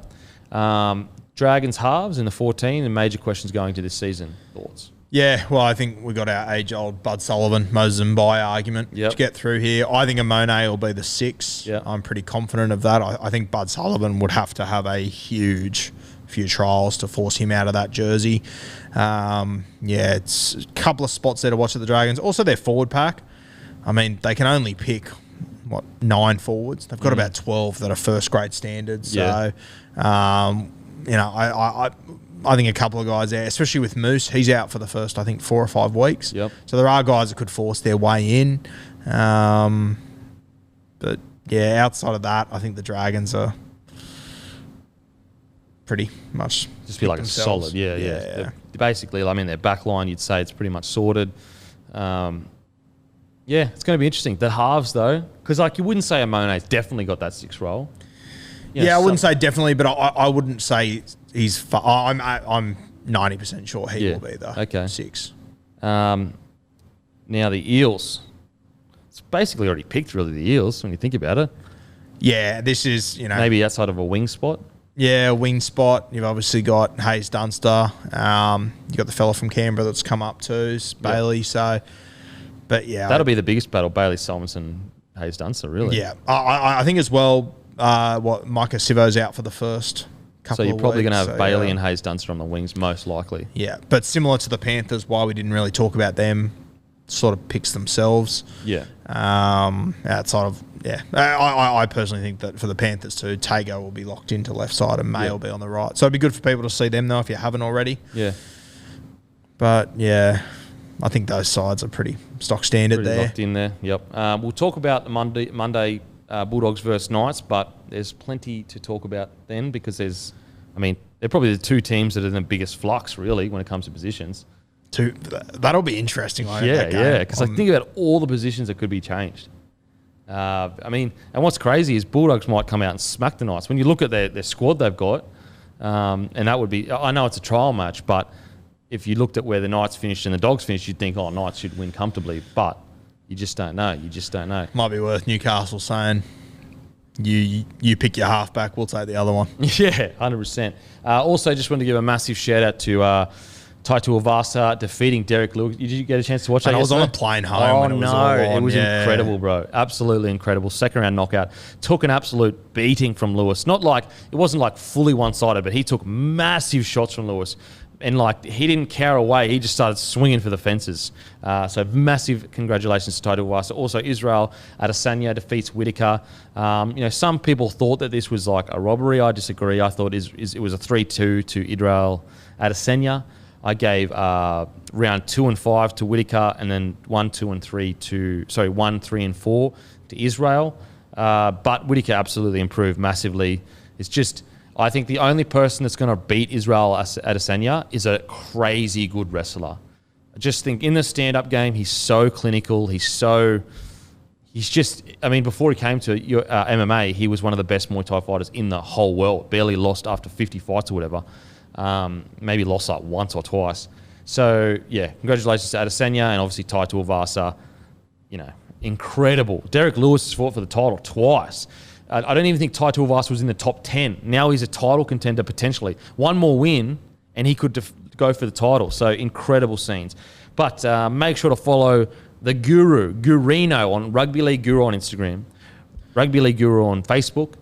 S2: Dragons halves in the 14 and major questions going to this season. Thoughts?
S3: Yeah, well, I think we got our age-old Bud Sullivan, Moses Mbai argument to get through here. I think Amone will be the 6.
S2: Yep.
S3: I'm pretty confident of that. I think Bud Sullivan would have to have a few trials to force him out of that jersey. It's a couple of spots there to watch at the Dragons. Also, their forward pack. I mean, they can only pick, 9 forwards. They've got about 12 that are first-grade standards. So, I think a couple of guys there, especially with Moose, he's out for the first, I think, 4 or 5 weeks.
S2: Yep.
S3: So there are guys that could force their way in. But, yeah, outside of that, I think the Dragons are pretty much
S2: just be like themselves. Solid. Yeah. Basically, I mean, their back line, you'd say it's pretty much sorted. It's going to be interesting. The halves, though, because you wouldn't say Amone's definitely got that 6 role.
S3: I wouldn't say definitely, but I wouldn't say he's... I'm 90% sure he will be the 6.
S2: Now, the Eels. It's basically already picked, really, the Eels, when you think about it.
S3: Yeah, this is,
S2: maybe outside of a wing spot.
S3: Yeah, wing spot. You've obviously got Hayes Dunster. You've got the fella from Canberra that's come up too, Bailey. So... But yeah,
S2: that'll be the biggest battle: Bailey Solomon, Hayes Dunster, really.
S3: Yeah, I think as well. Micah Sivo's out for the first couple.
S2: So you're probably going to have Bailey
S3: and
S2: Hayes Dunster on the wings, most likely.
S3: Yeah, but similar to the Panthers, why we didn't really talk about them, sort of picks themselves.
S2: Yeah.
S3: Outside of I personally think that for the Panthers too, Tago will be locked into left side and May will be on the right. So it'd be good for people to see them though if you haven't already.
S2: Yeah.
S3: But yeah. I think those sides are pretty stock standard there.
S2: Locked in there, yep. We'll talk about the Monday Bulldogs versus Knights, but there's plenty to talk about then because they're probably the 2 teams that are in the biggest flux, really, when it comes to positions.
S3: That'll be interesting.
S2: Because think about all the positions that could be changed. And what's crazy is Bulldogs might come out and smack the Knights. When you look at their squad they've got, and that would be, I know it's a trial match, but if you looked at where the Knights finished and the Dogs finished, you'd think, Knights should win comfortably. But you just don't know.
S3: Might be worth Newcastle saying, you pick your halfback, we'll take the other one.
S2: Yeah, 100%. Also, just want to give a massive shout out to Taitu Avasa defeating Derek Lewis. Did you get a chance to watch that?
S3: I was on a plane home when it was all on.
S2: It was incredible, bro. Absolutely incredible. Second round knockout. Took an absolute beating from Lewis. It wasn't fully one-sided, but he took massive shots from Lewis. And he didn't cower away. He just started swinging for the fences. So massive congratulations to Taitu Avasa. Also, Israel Adesanya defeats Whittaker. Some people thought that this was a robbery. I disagree. I thought it was a 3-2 to Israel Adesanya. I gave round 2 and 5 to Whittaker, and then 1, 2, and 3 1, 3, and 4 to Israel. But Whittaker absolutely improved massively. It's just... I think the only person that's going to beat Israel Adesanya is a crazy good wrestler. I just think in the stand-up game, he's so clinical. Before he came to MMA, he was one of the best Muay Thai fighters in the whole world. Barely lost after 50 fights or whatever. Maybe lost once or twice. So, yeah, congratulations to Adesanya and obviously Taitu Avasa. Incredible. Derek Lewis has fought for the title twice. I don't even think Taitu Avasa was in the top 10. Now he's a title contender potentially. One more win and he could go for the title. So incredible scenes. But make sure to follow the Guru, Gurino on Rugby League Guru on Instagram, Rugby League Guru on Facebook.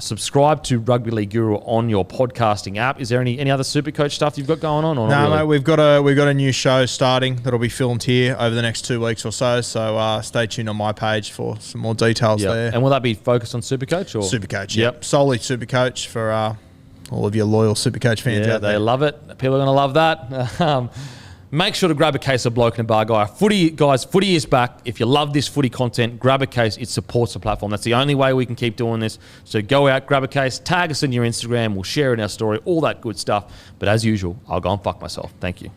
S2: Subscribe to Rugby League Guru on your podcasting app. Is there any other Supercoach stuff you've got going on? Or
S3: no, mate, we've got a new show starting that'll be filmed here over the next 2 weeks or so. So stay tuned on my page for some more details there.
S2: And will that be focused on Supercoach or
S3: Supercoach? Yep, solely Supercoach for all of your loyal Supercoach fans out there.
S2: They love it. People are going to love that. Make sure to grab a case of Bloke and a Bar Guy. Footy is back. If you love this footy content, grab a case. It supports the platform. That's the only way we can keep doing this. So go out, grab a case, tag us in your Instagram. We'll share it in our story, all that good stuff. But as usual, I'll go and fuck myself. Thank you.